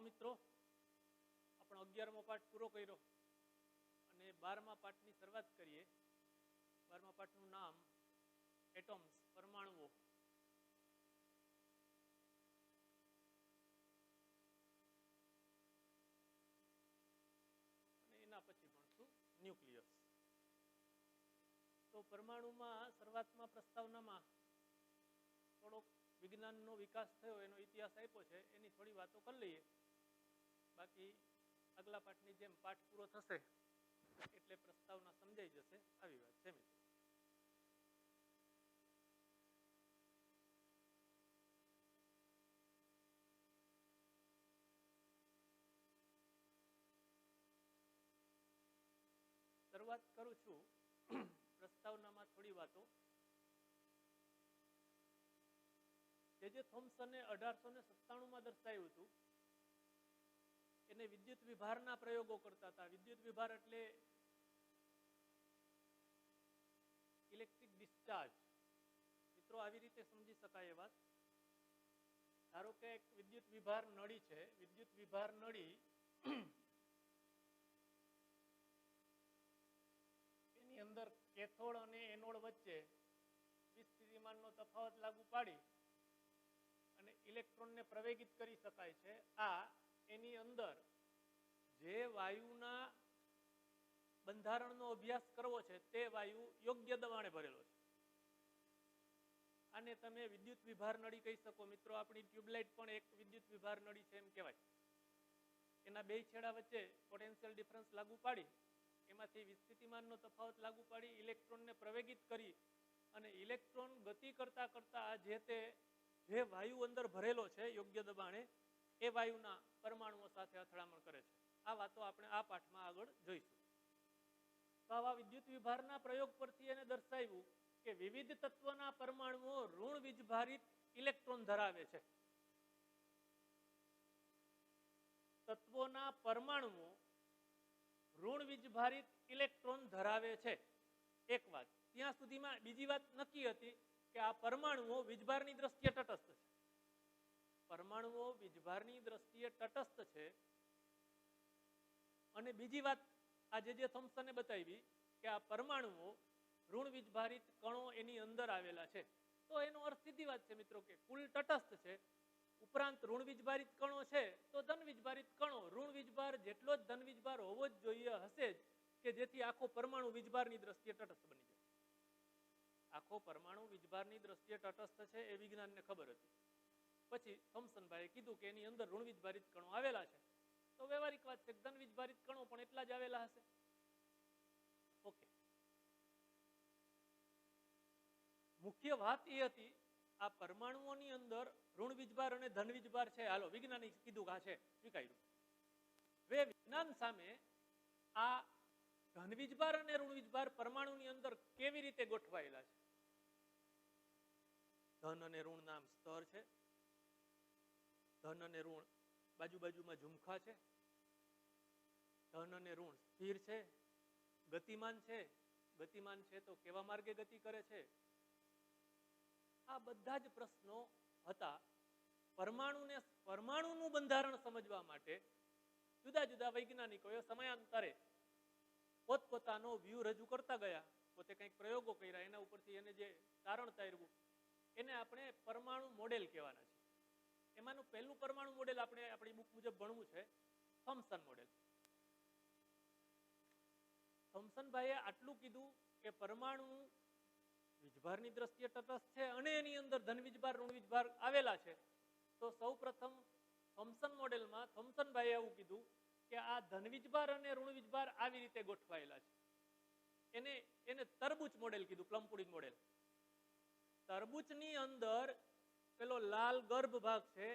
મિત્રો, આપણો 11મો પાઠ પૂરો કર્યો અને 12મા પાઠની શરૂઆત કરીએ। 12મા પાઠનું નામ એટમ્સ, પરમાણુઓ। અને એના પછી ભણશું ન્યુક્લિયસ। તો પરમાણુમાં શરૂઆતમાં પ્રસ્તાવનામાં થોડોક વિજ્ઞાનનો વિકાસ થયો, એનો ઇતિહાસ આપ્યો છે, એની થોડી વાતો કરી લઈએ। બાકી આગલા પાઠની જેમ પાઠ પૂરો થશે એટલે પ્રસ્તાવના સમજાઈ જશે, આવી વાત છે મિત્રો। શરૂઆત કરું છું પ્રસ્તાવનામાં થોડી વાતો। જે થોમ્સને 1897માં દર્શાવ્યું હતું, એને વિદ્યુત વિભારના પ્રયોગો કરતા હતા। વિદ્યુત વિભાર એટલે ઇલેક્ટ્રિક ડિસ્ચાર્જ। મિત્રો, આવી રીતે સમજી શકાય એ વાત। ધારો કે એક વિદ્યુત વિભાર નળી છે। વિદ્યુત વિભાર નળી એની અંદર કેથોડ અને એનોડ વચ્ચે વિસ્થિતિમાનનો તફાવત લાગુ પાડી અને ઇલેક્ટ્રોનને પ્રવેગિત કરી શકાય છે। આ એની અંદર જે વાયુના બંધારણનો અભ્યાસ કરવો છે તે વાયુ યોગ્ય દબાણે ભરેલો છે। આને તમે વિદ્યુત વિભાર નળી કહી શકો। મિત્રો, આપણી ટ્યુબલાઇટ પણ એક વિદ્યુત વિભાર નળી છે એમ કહેવાય। એના બે છેડા વચ્ચે પોટેન્શિયલ ડિફરન્સ લાગુ પાડી, એમાંથી વિસ્થિતિમાનનો તફાવત લાગુ પાડી, ઇલેક્ટ્રોનને પ્રવેગિત કરી અને ઇલેક્ટ્રોન ગતિ કરતા કરતા જે વાયુ અંદર ભરેલો છે યોગ્ય દબાણે, એ વાયુના પરમાણુઓ સાથે અથડામણ કરે છે। આ વાતો આપણે આ પાઠમાં આગળ જોઈશું। તો આવા વિદ્યુત વિભારના પ્રયોગ પરથી એને દર્શાવ્યું કે વિવિધ તત્વના પરમાણુઓ ઋણ વીજભારિત ઇલેક્ટ્રોન ધરાવે છે। તત્વોના પરમાણુઓ ઋણ વીજભારિત ઇલેક્ટ્રોન ધરાવે છે, એક વાત। ત્યાં સુધીમાં બીજી વાત નક્કી હતી કે આ પરમાણુઓ વીજભારની દ્રષ્ટિએ તટસ્થ છે। પરમાણુઓ વીજભારની દ્રષ્ટિએ તટસ્થ છે। અને બીજી વાત આજે જે થોમ્સને બતાવી કે આ પરમાણુઓ ઋણ વીજભારિત કણો એની અંદર આવેલા છે। તો એનો અર્થ સીધી વાત છે મિત્રો કે કુલ તટસ્થ છે, ઉપરાંત ઋણ વીજભારિત કણો છે તો ધન વીજભારિત કણો, ઋણ વીજભાર જેટલો જ ધન વીજભાર હોવો જ જોઈએ, હશે જ, કે જેથી આખો પરમાણુ વીજભારની દ્રષ્ટિએ તટસ્થ બની જાય। આખો પરમાણુ વીજભારની દ્રષ્ટિએ તટસ્થ છે એ વિજ્ઞાનને ખબર હતી। પછી થોમ્સનભાઈએ કીધું કે એની અંદર ઋણ વીજભારિત કણો આવેલા છે, તો વ્યવહારિક વાત છે કે ધન વીજભારિત કણો પણ એટલા જ આવેલા હશે। ઓકે, મુખ્ય વાત એ હતી આ પરમાણુઓની અંદર ઋણ વીજભાર અને ધન વીજભાર છે। હાલો, વિજ્ઞાનિક કીધું કે આ છે, સ્વીકાર્યું। હવે વિજ્ઞાન સામે આ ધન વીજભાર અને ઋણ વીજભાર પરમાણુની અંદર કેવી રીતે ગોઠવાયેલા છે? ધન અને ઋણ નામ સ્તર છે। ધન અને ઋણ બાજુ બાજુમાં ઝુમખા છે। ધન અને ઋણ સ્થિર છે, ગતિમાન છે। ગતિમાન છે તો કેવા માર્ગે ગતિ કરે છે? આ બધા જ પ્રશ્નો હતા। પરમાણુનું બંધારણ સમજવા માટે જુદા જુદા વૈજ્ઞાનિકોએ સમયાંતરે પોતપોતાનો વ્યૂ રજૂ કરતા ગયા। પોતે કંઈક પ્રયોગો કર્યા, એના ઉપરથી એને જે તારણ તાર્યું એને આપણે પરમાણુ મોડેલ કહેવાના છે। એમાંનું પહેલું પરમાણુ મોડેલ આપણે આપણી બુક મુજબ ભણવું છે, થોમ્સન મોડેલ। થોમ્સનભાઈએ આટલું કીધું કે પરમાણુ વીજભારની દ્રષ્ટિએ તટસ્થ છે અને એની અંદર ધન વીજભાર ઋણ વીજભાર આવેલા છે। તો સૌ પ્રથમ થોમ્સન મોડેલમાં થોમ્સનભાઈએ એવું કીધું કે આ ધન વીજભાર અને ઋણ વીજભાર આવી રીતે ગોઠવાયેલા છે। એને તરબૂચ મોડેલ કીધું, પ્લમ પુડિંગ મોડેલ। તરબૂચની અંદર પેલો લાલ ગર્ભ ભાગ છે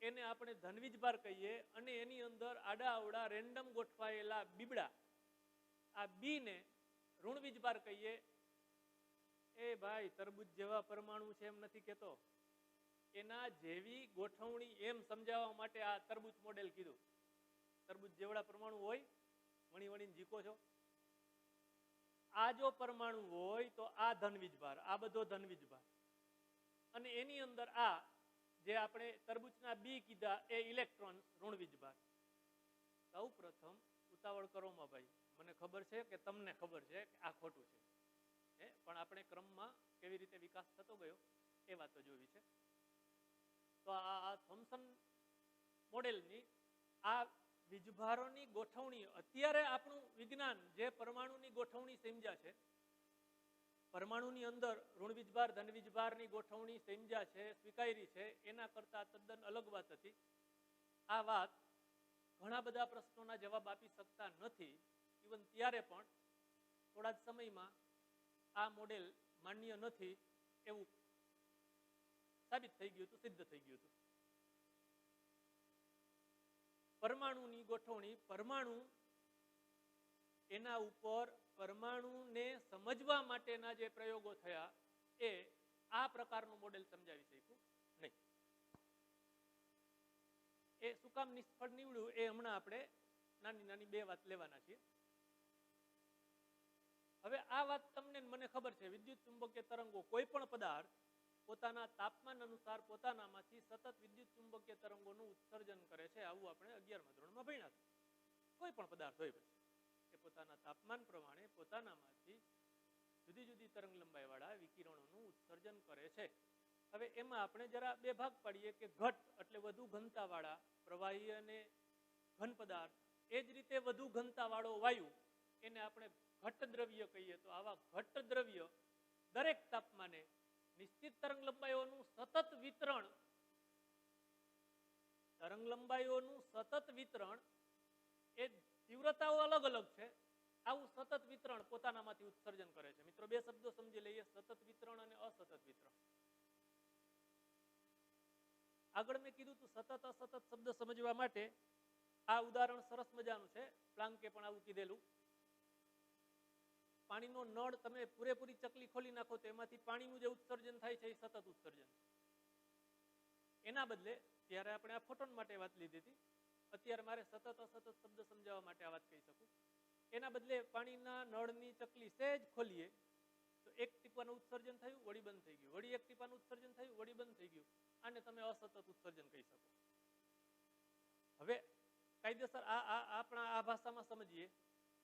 એને આપણે ધન વીજભાર કહીએ, અને એની અંદર આડા અવડા રેન્ડમ ગોઠવાયેલા બીબડા, આ બીને ઋણ વીજભાર કહીએ। એ ભાઈ, તરબૂચ જેવા પરમાણુ છે એમ નથી કહેતો, એના જેવી ગોઠવણી એમ સમજાવવા માટે આ તરબૂચ મોડેલ કીધું। તરબૂચ જેવડા પરમાણુ હોય, વણી વણીને જીકો છો, આ જો પરમાણુ હોય તો આ ધન વીજભાર, આ બધો ધન વીજભાર, અને એની અંદર આ જે આપણે તરબૂચના બી કીધા એ ઇલેક્ટ્રોન ઋણ વીજભાર. સૌ પ્રથમ ઉતાવળ કરોમાં ભાઈ, મને ખબર છે કે તમને ખબર છે કે આ ખોટું છે, પણ આપણે ક્રમમાં કેવી રીતે વિકાસ થતો ગયો એ વાતો જોવી છે. તો આ થોમ્સન મોડેલની આ વીજભારોની ગોઠવણી, અત્યારે આપણું વિજ્ઞાન જે પરમાણુની ગોઠવણી સમજ્યા છે, પરમાણુની અંદર ઋણ વીજભાર ધન વીજભારની ગોઠવણી સમજ્યા છે, સ્વીકારી છે, એના કરતા તદ્દન અલગ વાત હતી. આ વાત ઘણા બધા પ્રશ્નોના જવાબ આપી શકતા નથી. ઇવન ત્યારે પણ થોડા જ સમયમાં આ મોડેલ માન્ય નથી એવું સાબિત થઈ ગયું હતું, સિદ્ધ થઈ ગયું હતું. પરમાણુની ગોઠવણી, પરમાણુ એના ઉપર પરમાણુને સમજવા માટેના જે પ્રયોગો થયા એ આ પ્રકારનું મોડેલ સમજાવી શક્યું નહીં. એ શું કામ નિષ્ફળ નીવડ્યું એ હમણાં આપણે નાની નાની બે વાત લેવાના છીએ. હવે આ વાત તમને મને ખબર છે, વિદ્યુત ચુંબકીય તરંગો કોઈ પણ પદાર્થ પોતાના તાપમાન અનુસાર પોતાનામાંથી સતત વિદ્યુત ચુંબકીય તરંગોનું ઉત્સર્જન કરે છે. આવું આપણે 11મા ધોરણમાં ભણ્યા હતા. કોઈ પણ પદાર્થ હોય પછી એ પોતાના તાપમાન પ્રમાણે પોતાનામાંથી જુદી જુદી તરંગ લંબાઈ વાળા વિકિરણોનું ઉત્સર્જન કરે છે. હવે એમાં આપણે જરા બે ભાગ પાડીએ કે ઘટ એટલે વધુ ઘનતા વાળા પ્રવાહી અને ઘન પદાર્થ, એ જ રીતે વધુ ઘનતા વાળો વાયુ, એને આપણે ઘટ દ્રવ્ય કહીએ. તો આવા ઘટ દ્રવ્ય દરેક તાપમાને નિશ્ચિત તરંગ લંબાઈઓનું સતત વિતરણ, તરંગ લંબાઈઓનું સતત વિતરણ, એ તીવ્રતાઓ અલગ અલગ છે, આવું સતત વિતરણ પોતાનામાંથી ઉત્સર્જન કરે છે. મિત્રો બે શબ્દો સમજી લઈએ, સતત વિતરણ અને અસતત વિતરણ. આગળ મેં કીધું તું સતત અસતત શબ્દ સમજવા માટે આ ઉદાહરણ સરસ મજાનું છે. પ્લાન્કે પણ આવું કીધેલું. પાણીનો નળ તમે પૂરેપૂરી ચકલી ખોલી નાખો તો એમાંથી પાણીનું જે ઉત્સર્જન થાય છે એ સતત ઉત્સર્જન. એના બદલે ત્યારે આપણે આ ફોટોન માટે વાત લીધી હતી, અત્યારે મારે સતત અસતત શબ્દ સમજાવવા માટે આ વાત કહી શકું. એના બદલે પાણીના નળની ચકલી સહેજ ખોલીએ તો એક ટીપાનું ઉત્સર્જન થયું, વળી બંધ થઈ ગયું, વળી એક ટીપાનું ઉત્સર્જન થયું, વળી બંધ થઈ ગયું. આને તમે અસતત ઉત્સર્જન કહી શકો. હવે કાયદેસર આપણા આ ભાષામાં સમજીએ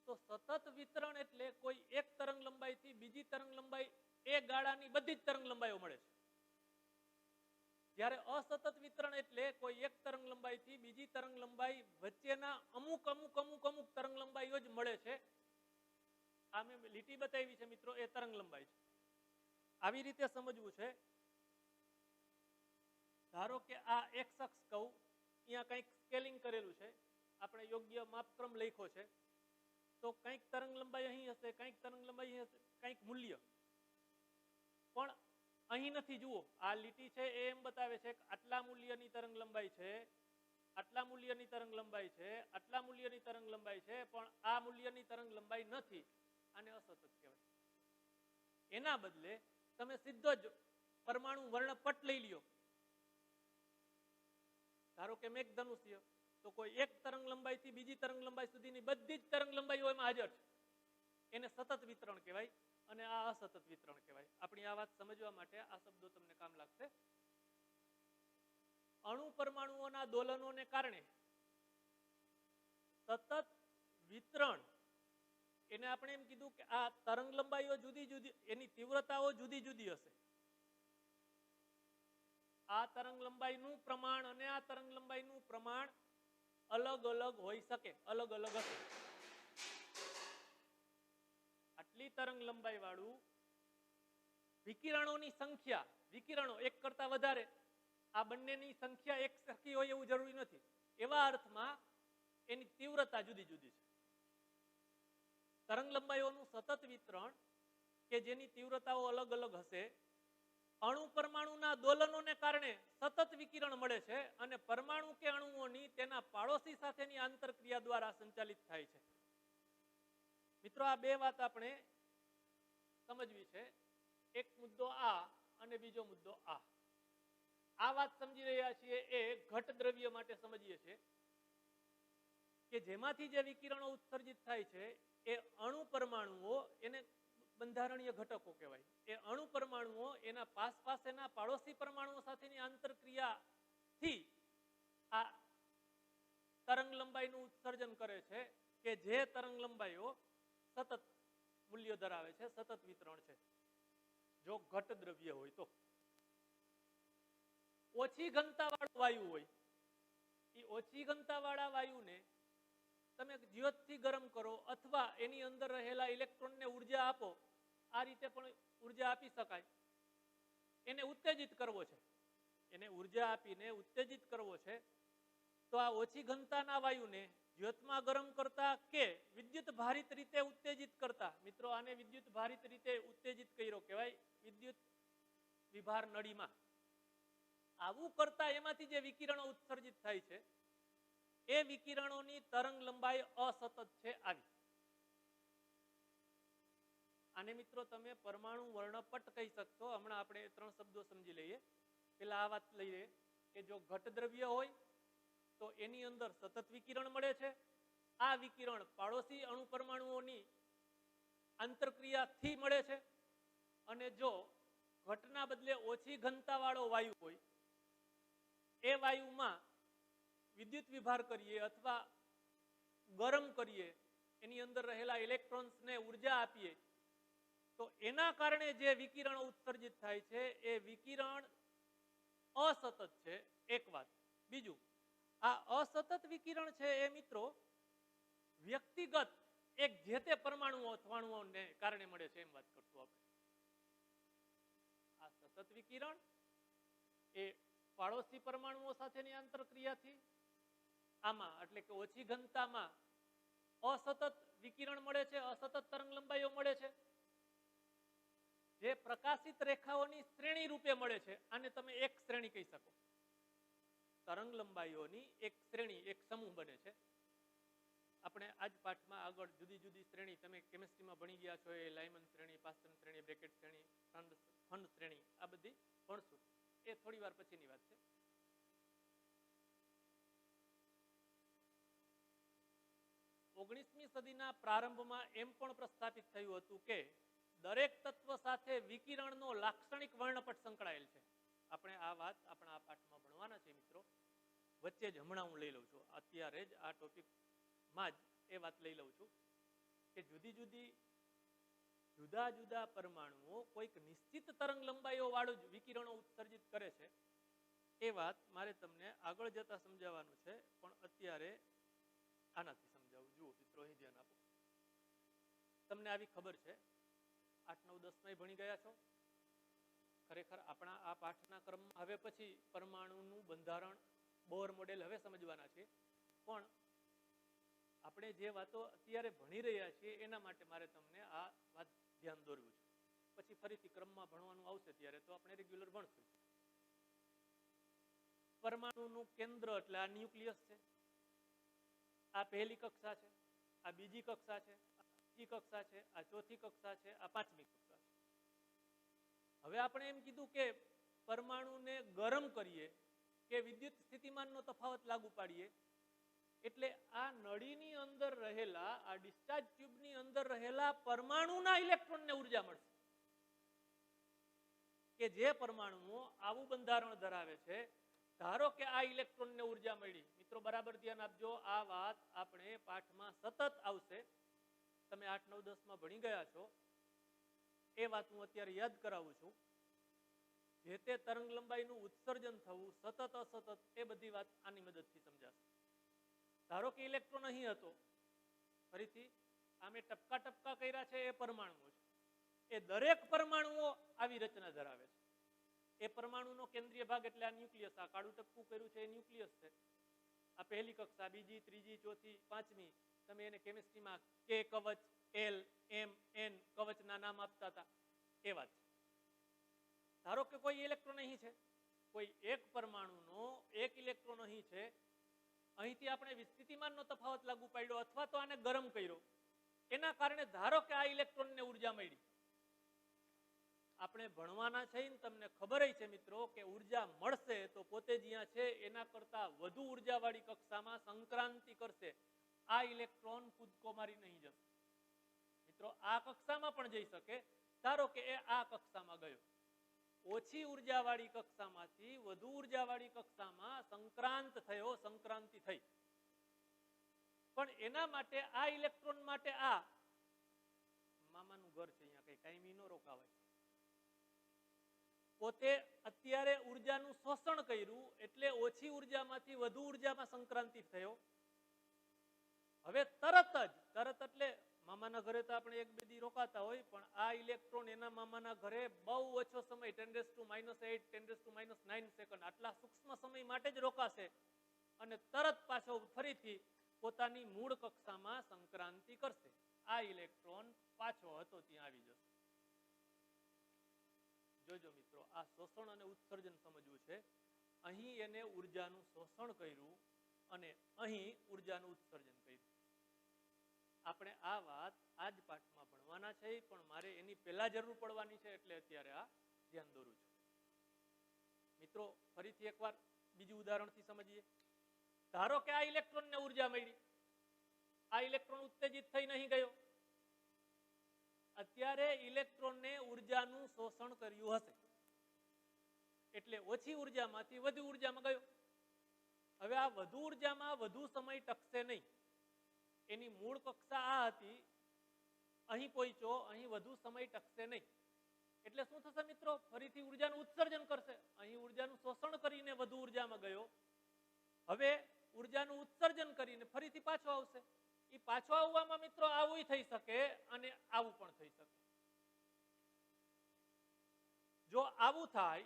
તો સતત વિતરણ એટલે કોઈ એક તરંગ લંબાઈથી બીજી તરંગ લંબાઈ, એ ગાળાની બધી જ તરંગ લંબાઈઓ મળે છે. જ્યારે અસતત વિતરણ એટલે કોઈ એક તરંગ લંબાઈથી બીજી તરંગ લંબાઈ વચ્ચેના અમુક અમુક અમુક અમુક તરંગ લંબાઈઓ જ મળે છે. આ મેં લીટી બતાવી છે મિત્રો, એ તરંગ લંબાઈ છે. આવી રીતે સમજવું છે. ધારો કે આ એક્સ અક્ષ કહું, અહીંયા કંઈક સ્કેલિંગ કરેલું છે, આપણે યોગ્ય માપક્રમ લખ્યો છે, તો કંઈક તરંગ લંબાઈ અહીં હશે, કંઈક તરંગ લંબાઈ અહીં હશે, કંઈક મૂલ્ય. પણ અહીં નથી. જુઓ, આ લીટી છે એ એમ બતાવે છે કે આટલા મૂલ્યની તરંગ લંબાઈ છે, આટલા મૂલ્યની તરંગ લંબાઈ છે, આટલા મૂલ્યની તરંગ લંબાઈ છે, પણ આ મૂલ્યની તરંગ લંબાઈ નથી. આને અસતત કહેવાય. એના બદલે તમે સીધો જ પરમાણુ વર્ણપટ લઈ લ્યો. ધારો કે મેઘધનુષ્ય, તો કોઈ એક તરંગ લંબાઈથી બીજી તરંગ લંબાઈ સુધીની બધી જ તરંગ લંબાઈઓ એમાં હાજર છે. એને સતત વિતરણ કહેવાય અને આ અસતત વિતરણ કહેવાય. આપણી આ વાત સમજવા માટે આ શબ્દો તમને કામ લાગશે. અણુ પરમાણુઓના દોલનોને કારણે સતત વિતરણ, એને આપણે એમ કીધું કે આ તરંગ લંબાઈઓ જુદી જુદી, એની તીવ્રતાઓ જુદી જુદી હશે. આ તરંગ લંબાઈનું પ્રમાણ અને આ તરંગ લંબાઈનું પ્રમાણ અલગ અલગ હોઈ શકે, અલગ અલગ હશે. આટલી તરંગ લંબાઈ વાળું વિકિરણોની સંખ્યા, વિકિરણો એક કરતા વધારે, આ બંનેની સંખ્યા એક સરખી હોય એવું જરૂરી નથી. એવા અર્થમાં એની તીવ્રતા જુદી જુદી છે. તરંગ લંબાઈઓનું સતત વિતરણ કે જેની તીવ્રતાઓ અલગ અલગ હશે, અણુ પરમાણુના દોલનોને કારણે સતત વિકિરણ મળે છે અને પરમાણુ કે અણુઓની તેના પાડોશી સાથેની આંતરક્રિયા દ્વારા સંચાલિત થાય છે. મિત્રો આ બે વાત આપણે સમજવી છે. એક મુદ્દો આ અને બીજો મુદ્દો આ. આ વાત સમજી રહ્યા છીએ એ ઘટ દ્રવ્ય માટે સમજીએ છીએ કે જેમાંથી જે વિકિરણો ઉત્સર્જિત થાય છે એ અણુ પરમાણુઓ, એને બંધારણીય ઘટકો કહેવાય. એ અણુ પરમાણુઓ એના પાસેના પાડોશી પરમાણુઓ સાથેની આંતરક્રિયા થી આ તરંગ લંબાઈનું ઉત્સર્જન કરે છે કે જે તરંગ લંબાઈઓ સતત મૂલ્ય ધરાવે છે, સતત વિતરણ છે, જો ઘટ દ્રવ્ય હોય તો. ઓછી ઘનતાવાળું વાયુ હોય, એ ઓછી ઘનતાવાળા વાયુને તમે જ્યોતથી ગરમ કરો અથવા એની અંદર રહેલા ઇલેક્ટ્રોનને ઉર્જા આપો, આ રીતે પણ ઉર્જા આપી શકાય. એને ઉત્તેજિત કરવો છે, એને ઉર્જા આપીને ઉત્તેજિત કરવો છે, તો આ ઓછી ઘનતાના વાયુને જ્યોતમાં ગરમ કરતા કે વિદ્યુત ભારિત રીતે ઉત્તેજિત કરતા, મિત્રો આને વિદ્યુત ભારિત રીતે ઉત્તેજિત કર્યો કહેવાય, વિદ્યુત વિભાર નળીમાં. આવું કરતા એમાંથી જે વિકિરણો ઉત્સર્જિત થાય છે એ વિકિરણોની તરંગ લંબાઈ અસતત છે આવી. આને મિત્રો તમે પરમાણુ વર્ણપટ કહી શકશો. હમણાં આપણે 3 શબ્દો સમજી લઈએ. પેલા આ વાત લઈએ કે જો ઘટ દ્રવ્ય હોય તો એની અંદર સતત વિકિરણ મળે છે. આ વિકિરણ પાડોશી અણુ પરમાણુઓની આંતરક્રિયાથી મળે છે. અને જો ઘટના બદલે ઓછી ઘનતાવાળો વાયુ હોય, એ વાયુમાં વિદ્યુત વિભાર કરીએ અથવા ગરમ કરીએ, એની અંદર રહેલા ઇલેક્ટ્રોન્સને ઉર્જા આપીએ, તો એના કારણે જે વિકિરણ ઉત્સર્જિત થાય છે એ વિકિરણ અસતત છે, એક વાત. બીજું, આ અસતત વિકિરણ છે એ મિત્રો વ્યક્તિગત એક જે તે પરમાણુઓ અથવાણુઓને કારણે મળે છે, એમ વાત કરશું આપણે. આ સતત વિકિરણ એ પાડોશી પરમાણુઓ સાથેની આંતરક્રિયાથી, આમાં એટલે કે ઓછી ઘનતામાં અસતત વિકિરણ મળે છે, અસતત તરંગ લંબાઈઓ મળે છે, જે પ્રકાશિત રેખાઓની શ્રેણી રૂપે મળે છે. આને તમે એક શ્રેણી કહી શકો. તરંગ લંબાઈઓની એક શ્રેણી, એક સમૂહ બને છે. આપણે આજ પાઠમાં આગળ જુદી જુદી શ્રેણી, તમે કેમિસ્ટ્રીમાં ભણી ગયા છો, એ લાયમન શ્રેણી, પાસ્ટન શ્રેણી, બ્રેકેટ શ્રેણી, ફંડ શ્રેણી, આ બધી ભણશું. એ થોડી વાર પછીની વાત છે. 19મી સદીના પ્રારંભમાં એમ પણ પ્રસ્થાપિત થયું હતું કે દરેક તત્વ સાથે વિકિરણનો લાક્ષણિક વર્ણપટ સંકળાયેલ છે. આપણે આ વાત આપણા આ પાઠમાં ભણવાના છે મિત્રો. વચ્ચે જ હમણાં હું લઈ લઉં છું, અત્યારે જ આ ટોપિકમાં જ એ વાત લઈ લઉં છું કે જુદા જુદા પરમાણુઓ કોઈક નિશ્ચિત તરંગ લંબાઈઓ વાળું જ વિકિરણો ઉત્સર્જિત કરે છે. એ વાત મારે તમને આગળ જતા સમજાવવાનું છે, પણ અત્યારે આનાથી સમજાવું. જુઓ મિત્રો, અહીં ધ્યાન આપો. તમને આવી ખબર છે, 8, 9, 10 ભણી ગયા છો. ખરેખર આપણા આ પાઠના ક્રમમાં હવે પછી પરમાણુનું બંધારણ, બોર મોડેલ હવે સમજવાના છે. પણ આપણે જે વાતો અત્યારે ભણી રહ્યા છીએ એના માટે મારે તમને આ વાત ધ્યાન દોરવું છે. પછી ફરીથી ક્રમમાં ભણવાનું આવશે ત્યારે તો આપણે રેગ્યુલર ભણશું. પરમાણુનું કેન્દ્ર એટલે આ ન્યુક્લિયસ છે. આ પહેલી કક્ષા છે, આ બીજી કક્ષા છે, આ ત્રીજી કક્ષા છે, આ ચોથી કક્ષા છે, આ પાંચમી કક્ષા છે. હવે આપણે એમ કીધું કે પરમાણુને ગરમ કરીએ કે વિદ્યુત સ્થિતિમાનનો તફાવત લાગુ પાડીએ એટલે આ નળીની અંદર રહેલા, આ ડિસ્ચાર્જ ટ્યુબની અંદર રહેલા પરમાણુના ઇલેક્ટ્રોનને ઉર્જા મળશે. કે જે પરમાણુઓ આવું બંધારણ ધરાવે છે, ધારો કે આ ઇલેક્ટ્રોનને ઉર્જા મળી. મિત્રો બરાબર ધ્યાન આપજો, આ વાત આપણે પાઠમાં સતત આવશે. તમે 8, 9, 10 ભણી ગયા છો, એ વાત હું અત્યારે યાદ કરાવું છું. જે તે તરંગ લંબાઈનું ઉત્સર્જન થવું, સતત અસતત, એ બધી વાત આની મદદથી સમજાશે. ધારો કે ઇલેક્ટ્રોન અહીં હતો, ફરીથી આમે ટપકા ટપકા કર્યા છે, એ પરમાણુઓ છે. એ દરેક પરમાણુઓ આવી રચના ધરાવે છે. એ પરમાણુનો કેન્દ્રીય ભાગ એટલે આ ન્યુક્લિયસ, આ કાળું ટપકું કર્યું છે એ ન્યુક્લિયસ છે. આ પહેલી કક્ષા, બીજી, ત્રીજી, ચોથી, પાંચમી, તમે એને કેમિસ્ટ્રીમાં કે કવચ, એલ, એમ, એન કવચના નામ આપતા હતા, એ વાત છે. ધારો કે કોઈ ઇલેક્ટ્રોન અહીં છે, કોઈ એક પરમાણુનો એક ઇલેક્ટ્રોન અહીં છે, અહીંથી આપણે વિસ્થિતિમાનનો તફાવત લાગુ પાડ્યો અથવા તો આને ગરમ કર્યો, એના કારણે ધારો કે આ ઇલેક્ટ્રોનને ઉર્જા મળી. આપણે ભણવાના છે ને તમને ખબર છે મિત્રો કે ઉર્જા મળશે તો પોતે જ્યાં છે એના કરતા વધુ ઉર્જાવાળી કક્ષામાં સંક્રાંતિ કરશે. આ ઇલેક્ટ્રોન કૂદકો મારી નહીં જશે. મિત્રો આ કક્ષામાં પણ જઈ શકે. ધારો કે એ આ કક્ષામાં ગયો, ઓછી ઉર્જાવાળી કક્ષામાંથી વધુ ઉર્જાવાળી કક્ષામાં સંક્રાંત થયો, સંક્રાંતિ થઈ. પણ એના માટે આ ઇલેક્ટ્રોન માટે આ મામાનું ઘર છે, અહીંયા કઈ કાયમી ન રોકાવાય. પોતે અત્યારે ઉર્જાનું શોષણ કર્યું એટલે ઓછી ઉર્જામાંથી વધુ ઉર્જામાં સંક્રાંતિ થયો. હવે તરત એટલે મામાના ઘરે તો આપણે એક બે દી રોકાતા હોય, પણ આ ઇલેક્ટ્રોન એના મામાના ઘરે બહુ ઓછો સમય 10⁻⁸, 10⁻⁹ સેકન્ડ આટલા સૂક્ષ્મ સમય માટે જ રોકાશે અને તરત પાછો ફરીથી પોતાની મૂળ કક્ષામાં સંક્રાંતિ કરશે. આ ઇલેક્ટ્રોન પાછો હતો ત્યાં આવી જશે. જોજો મિત્રો, આ શોષણ અને ઉત્સર્જન સમજવું છે. અહીં એને ઉર્જાનું શોષણ કર્યું અને અહીં ઉર્જાનું ઉત્સર્જન કર્યું. આપણે આ વાત આ જ પાઠમાં ભણવાના છે, પણ મારે એની પહેલા જરૂર પડવાની છે એટલે અત્યારે આ ધ્યાન દોરું છું. મિત્રો ફરીથી એકવાર બીજું ઉદાહરણથી સમજીએ. ધારો કે આ ઇલેક્ટ્રોનને ઉર્જા મળી, આ ઇલેક્ટ્રોન ઉત્તેજિત થઈ નહીં ગયો. અત્યારે ઇલેક્ટ્રોનને ઉર્જાનું શોષણ કર્યું હશે એટલે ઓછી ઉર્જામાંથી વધુ ઉર્જામાં ગયો. હવે આ વધુ ઉર્જામાં વધુ સમય ટકશે નહીં. એની મૂળ કક્ષા આ હતી, અહીં પહોંચ્યો, અહીં વધુ સમય ટકશે નહીં. એટલે શું થશે મિત્રો? ફરીથી ઉર્જાનું ઉત્સર્જન કરશે. અહીં ઉર્જાનું શોષણ કરીને વધુ ઉર્જામાં ગયો, હવે ઉર્જાનું ઉત્સર્જન કરીને ફરીથી પાછો આવશે. એ પાછો આવવામાં મિત્રો આવું થઈ શકે અને આવું પણ થઈ શકે. જો આવું થાય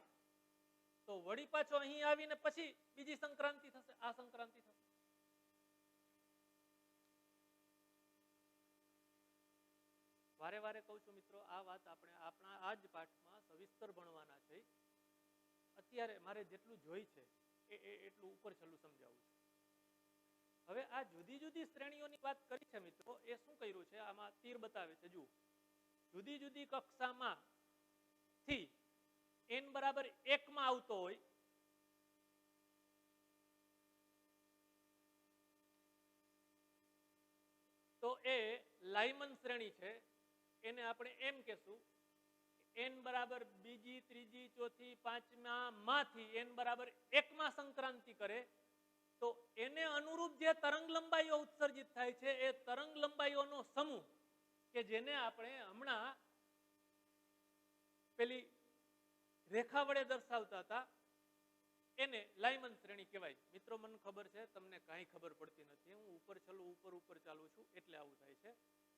તો વળી પાછો અહીં આવીને પછી બીજી સંક્રાંતિ થશે, આ સંક્રાંતિ થશે. વારે વારે કહું છું મિત્રો, આ વાત આપણે આપણા આ જ પાઠમાં સવિસ્તર ભણવાના છે. અત્યારે મારે જેટલું જોઈ છે એટલું ઉપર છેલ્લું સમજાવું છું. હવે આ જુદી જુદી શ્રેણીઓની વાત કરી છે મિત્રો, એ શું કર્યું છે આમાં તીર બતાવે છે. જુઓ, જુદી જુદી કક્ષામાં થી n બરાબર 1 માં આવતો હોય તો એ લાઇમન શ્રેણી છે. એને આપણે એમ કહેશું n બરાબર બીજી, ત્રીજી, ચોથી, પાંચમા માંથી n બરાબર 1 માં સંક્રાંતિ કરે તો એને અનુરૂપ જે તરંગ લંબાઈઓ ઉત્સર્જિત થાય છે એ તરંગ લંબાઈઓનો સમૂહ કે જેને આપણે હમણાં પેલી રેખા વડે દર્શાવતા હતા એને લાઇમન શ્રેણી કહેવાય. મિત્રો મને ખબર છે તમને કાંઈ ખબર પડતી નથી, હું ઉપર છેલ્લું ઉપર ચાલું છું એટલે આવું થાય છે.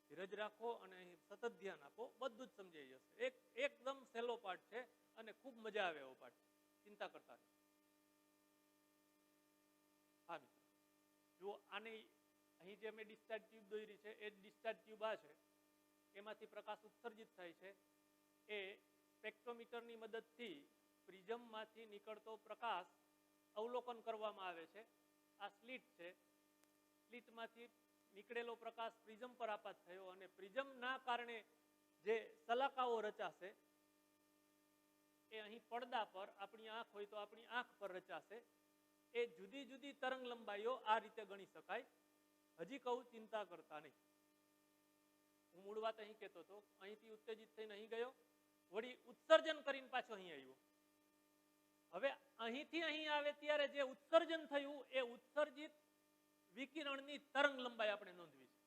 ધીરજ રાખો અને અહીં સતત ધ્યાન આપો, બધું જ સમજાઈ જશે. એકદમ સહેલો પાઠ છે અને ખૂબ મજા આવે એવો પાઠ છે, ચિંતા કરતા નહીં. હા મિત્રો જુઓ, આની અહીં જે મેં ડિસ્ચાર્જ ટ્યુબ દોરી છે એ ડિસ્ચાર્જ ટ્યુબ આ છે, એમાંથી પ્રકાશ ઉત્સર્જિત થાય છે. એ સ્પેક્ટ્રોમીટરની મદદથી પ્રિઝમમાંથી નીકળતો પ્રકાશ અવલોકન કરવામાં આવે છે. આ સ્લિટ છે, સ્લિટમાંથી નીકળેલો પ્રકાશ પ્રિઝમ પર આપાત થયો અને પ્રિઝમના કારણે જે સલાકાઓ રચાશે એ અહીં પડદા પર, આપણી આંખ હોય તો આપણી આંખ પર રચાશે. એ જુદી જુદી તરંગ લંબાઈઓ આ રીતે ગણી શકાય. હજી કહું, ચિંતા કરતા નહીં. હું મૂળ વાત અહીં કહેતો હતો, અહીંથી ઉત્તેજિત થઈને અહીં ગયો, વળી ઉત્સર્જન કરીને પાછો અહીં આવ્યો. હવે અહીંથી અહીં આવે ત્યારે જે ઉત્સર્જન થયું એ ઉત્સર્જિત વિકિરણની તરંગ લંબાઈ આપણે નોંધવી છે.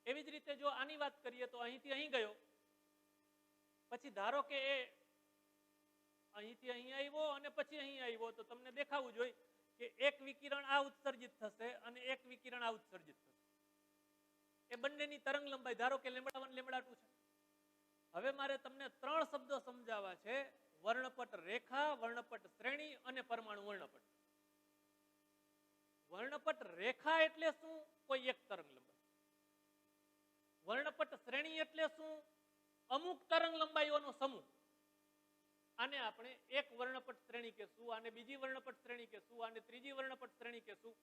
એવી જ રીતે જો આની વાત કરીએ તો અહીંથી અહીં ગયો, પછી ધારો કે એ અહીંથી અહીં આવ્યો અને પછી અહીં આવ્યો તો તમને દેખાવું જોઈએ કે એક વિકિરણ આ ઉત્સર્જિત થશે અને એક વિકિરણ આ ઉત્સર્જિત થશે. એ બંનેની તરંગ લંબાઈ ધારો કે λ1 λ2 છે. હવે મારે તમને 3 શબ્દો સમજાવવા છે: વર્ણપટ રેખા, વર્ણપટ શ્રેણી અને પરમાણુ વર્ણપટ. વર્ણપટ રેખા એટલે શું? કોઈ એક તરંગ લંબાઈ. વર્ણપટ શ્રેણી એટલે શું? અમુક તરંગ લંબાઈઓનો સમૂહ. આને આપણે એક વર્ણપટ શ્રેણી કહેશું, આને બીજી વર્ણપટ શ્રેણી કહેશું, આને ત્રીજી વર્ણપટ શ્રેણી કહેશું.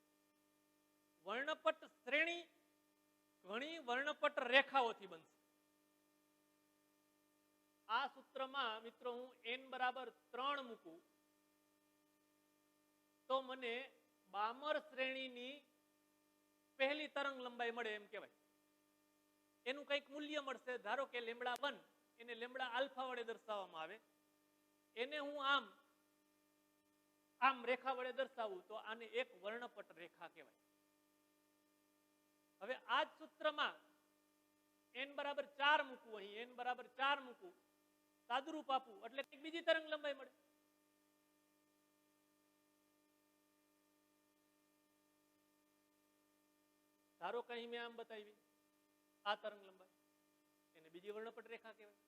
વર્ણપટ શ્રેણી ઘણી વર્ણપટ રેખાઓથી બનશે. આ સૂત્રમાં મિત્રો હું n બરાબર 3 મૂકું તો મને બામર શ્રેણીની પહેલી તરંગ લંબાઈ મળે એમ કહેવાય. એનું કંઈક મૂલ્ય મળશે. ધારો કે λ1 એને λ આલ્ફા વડે દર્શાવવામાં આવે એને હું આમ આમ રેખા વડે દર્શાવું તો આને એક વર્ણપટ રેખા કહેવાય. હવે આ જ સૂત્રમાં n બરાબર 4 મૂકવું, અહીં n બરાબર 4 મૂકવું, સાદુરૂપ આપવું એટલે એક બીજી તરંગ લંબાઈ મળે. ધારો કે અહીં મેં આમ બતાવી આ તરંગ લંબાઈ, એને બીજી વર્ણપટ રેખા કહેવાય.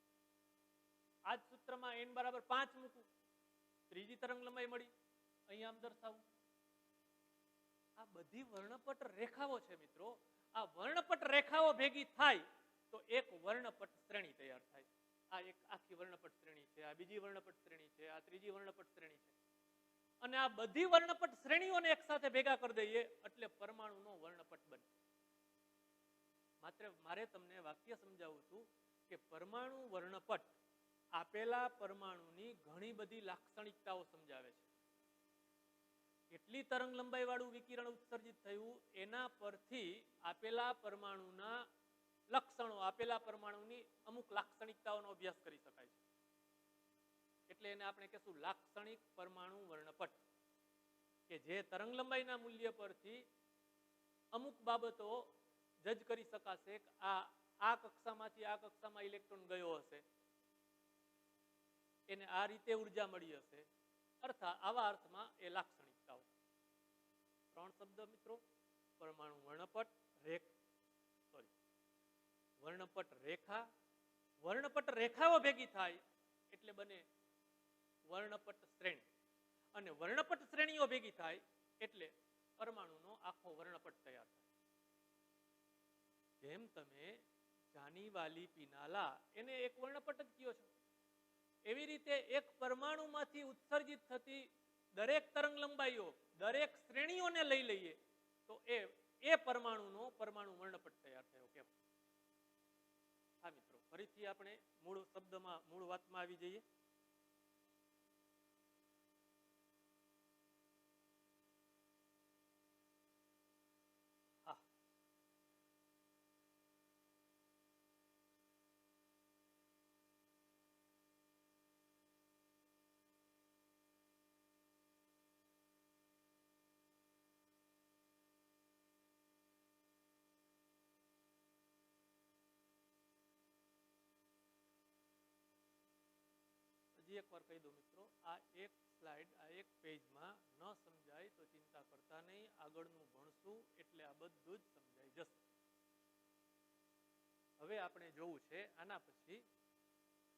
આ જ સૂત્રમાં n બરાબર 5 મૂકવું, ત્રીજી તરંગ લંબાઈ મળી, અહીં આમ દર્શાવું. આ બધી વર્ણપટ રેખાઓ છે મિત્રો. આ વર્ણપટ રેખાઓ ભેગી થાય તો એક વર્ણપટ શ્રેણી તૈયાર થાય. આ એક આખી વર્ણપટ શ્રેણી છે, આ બીજી વર્ણપટ શ્રેણી છે, આ ત્રીજી વર્ણપટ શ્રેણી છે. અને આ બધી વર્ણપટ શ્રેણીઓને એક સાથે ભેગા કરી દઈએ એટલે પરમાણુનો વર્ણપટ બને. માત્ર મારે તમને વાક્ય સમજાવું છું કે પરમાણુ વર્ણપટ આપેલા પરમાણુની ઘણી બધી લાક્ષણિકતાઓ સમજાવે છે. કેટલી તરંગ લંબાઈ વાળું વિકિરણ ઉત્સર્જિત થયું એના પરથી આપેલા પરમાણુના લક્ષણો, આપેલા પરમાણુની અમુક લાક્ષણિકતાઓનો અભ્યાસ કરી શકાય છે. એટલે એને આપણે કહેશું લાક્ષણિક પરમાણુ વર્ણપટ, કે જે તરંગ લંબાઈના મૂલ્ય પરથી અમુક બાબતો જજ કરી શકાશે કે આ કક્ષામાંથી આ કક્ષામાં ઇલેક્ટ્રોન ગયો હશે, એને આ રીતે ઉર્જા મળી હશે, અર્થાત આવા અર્થમાં એ લાક્ષણિકતાઓ. 3 શબ્દ મિત્રો: પરમાણુ વર્ણપટ, વર્ણપટ રેખા. વર્ણપટ રેખાઓ ભેગી થાય એટલે બને વર્ણપટ શ્રેણી, અને વર્ણપટ શ્રેણીઓ ભેગી થાય એટલે પરમાણુનો આખો વર્ણપટ તૈયાર થાય. જેમ તમે જાની વાલી પીનાલા એને એક વર્ણપટ જ કયો છો, એવી રીતે એક પરમાણુમાંથી ઉત્સર્જિત થતી દરેક તરંગ લંબાઈઓ, દરેક શ્રેણીઓને લઈ લઈએ તો એ પરમાણુનો પરમાણુ વર્ણપટ તૈયાર થયો. કેમ? હા મિત્રો, ફરીથી આપણે મૂળ શબ્દમાં, મૂળ વાતમાં આવી જઈએ. હજી એકવાર કહી દઉં મિત્રો, આ એક સ્લાઇડ, આ એક પેજમાં ન સમજાય તો ચિંતા કરતા નહીં, આગળનું ભણશું એટલે આ બધું જ સમજાઈ જશે. હવે આપણે જોવું છે આના પછી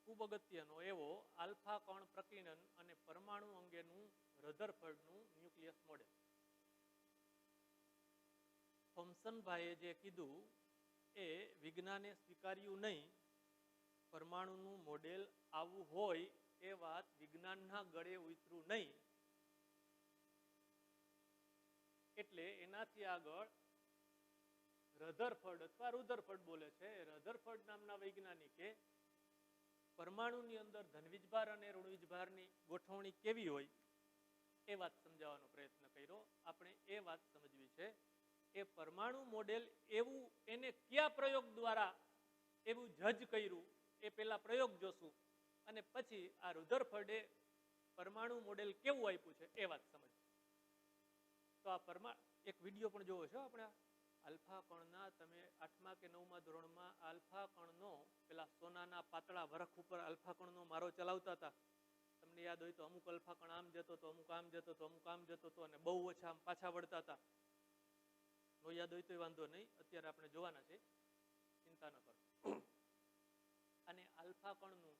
ખૂબ અગત્યનો એવો આલ્ફા કણ પ્રકીર્ણન અને પરમાણુ અંગેનું રધરફર્ડનું ન્યુક્લિયસ મોડેલ. થોમ્સનભાઈએ જે કીધું એ વિજ્ઞાને સ્વીકાર્યું નહીં. પરમાણુનું મોડેલ આવું હોય એ વાત વિજ્ઞાનના ગળે ઉતર્યું નહીં, એટલે એનાથી આગળ રધરફર્ડ અથવા રુધરફર્ડ બોલે છે, રધરફર્ડ નામના વૈજ્ઞાનિકે પરમાણુની અંદર ધનવીજભાર અને ઋણવીજભારની ગોઠવણી કેવી હોય એ વાત સમજાવવાનો પ્રયત્ન કર્યો. આપણે એ વાત સમજવી છે એ પરમાણુ મોડેલ એવું એને કયા પ્રયોગ દ્વારા એવું જજ કર્યું એ પેલા પ્રયોગ જોશું, અને પછી આ રુધરફર્ડે પરમાણુ મોડેલ કેવું આપ્યું છે એ વાત સમજ. તો આ એક વિડીયો પણ જોવો છો આપણે. આલ્ફા કણના, તમે 8મા કે 9મા ધોરણમાં આલ્ફા કણનો પેલા સોનાના પાતળા વરખ ઉપર આલ્ફા કણનો મારો ચલાવતા હતા. તમને યાદ હોય તો અમુક આલ્ફા કણ આમ જતો હતો, અમુક આમ જતો હતો, અમુક આમ જતો હતો, અને બહુ ઓછા આમ પાછા વળતા હતા. નો યાદ હોય તો વાંધો નહીં, અત્યારે આપણે જોવાના છે, ચિંતા ન કરો. અને આલ્ફા કણનું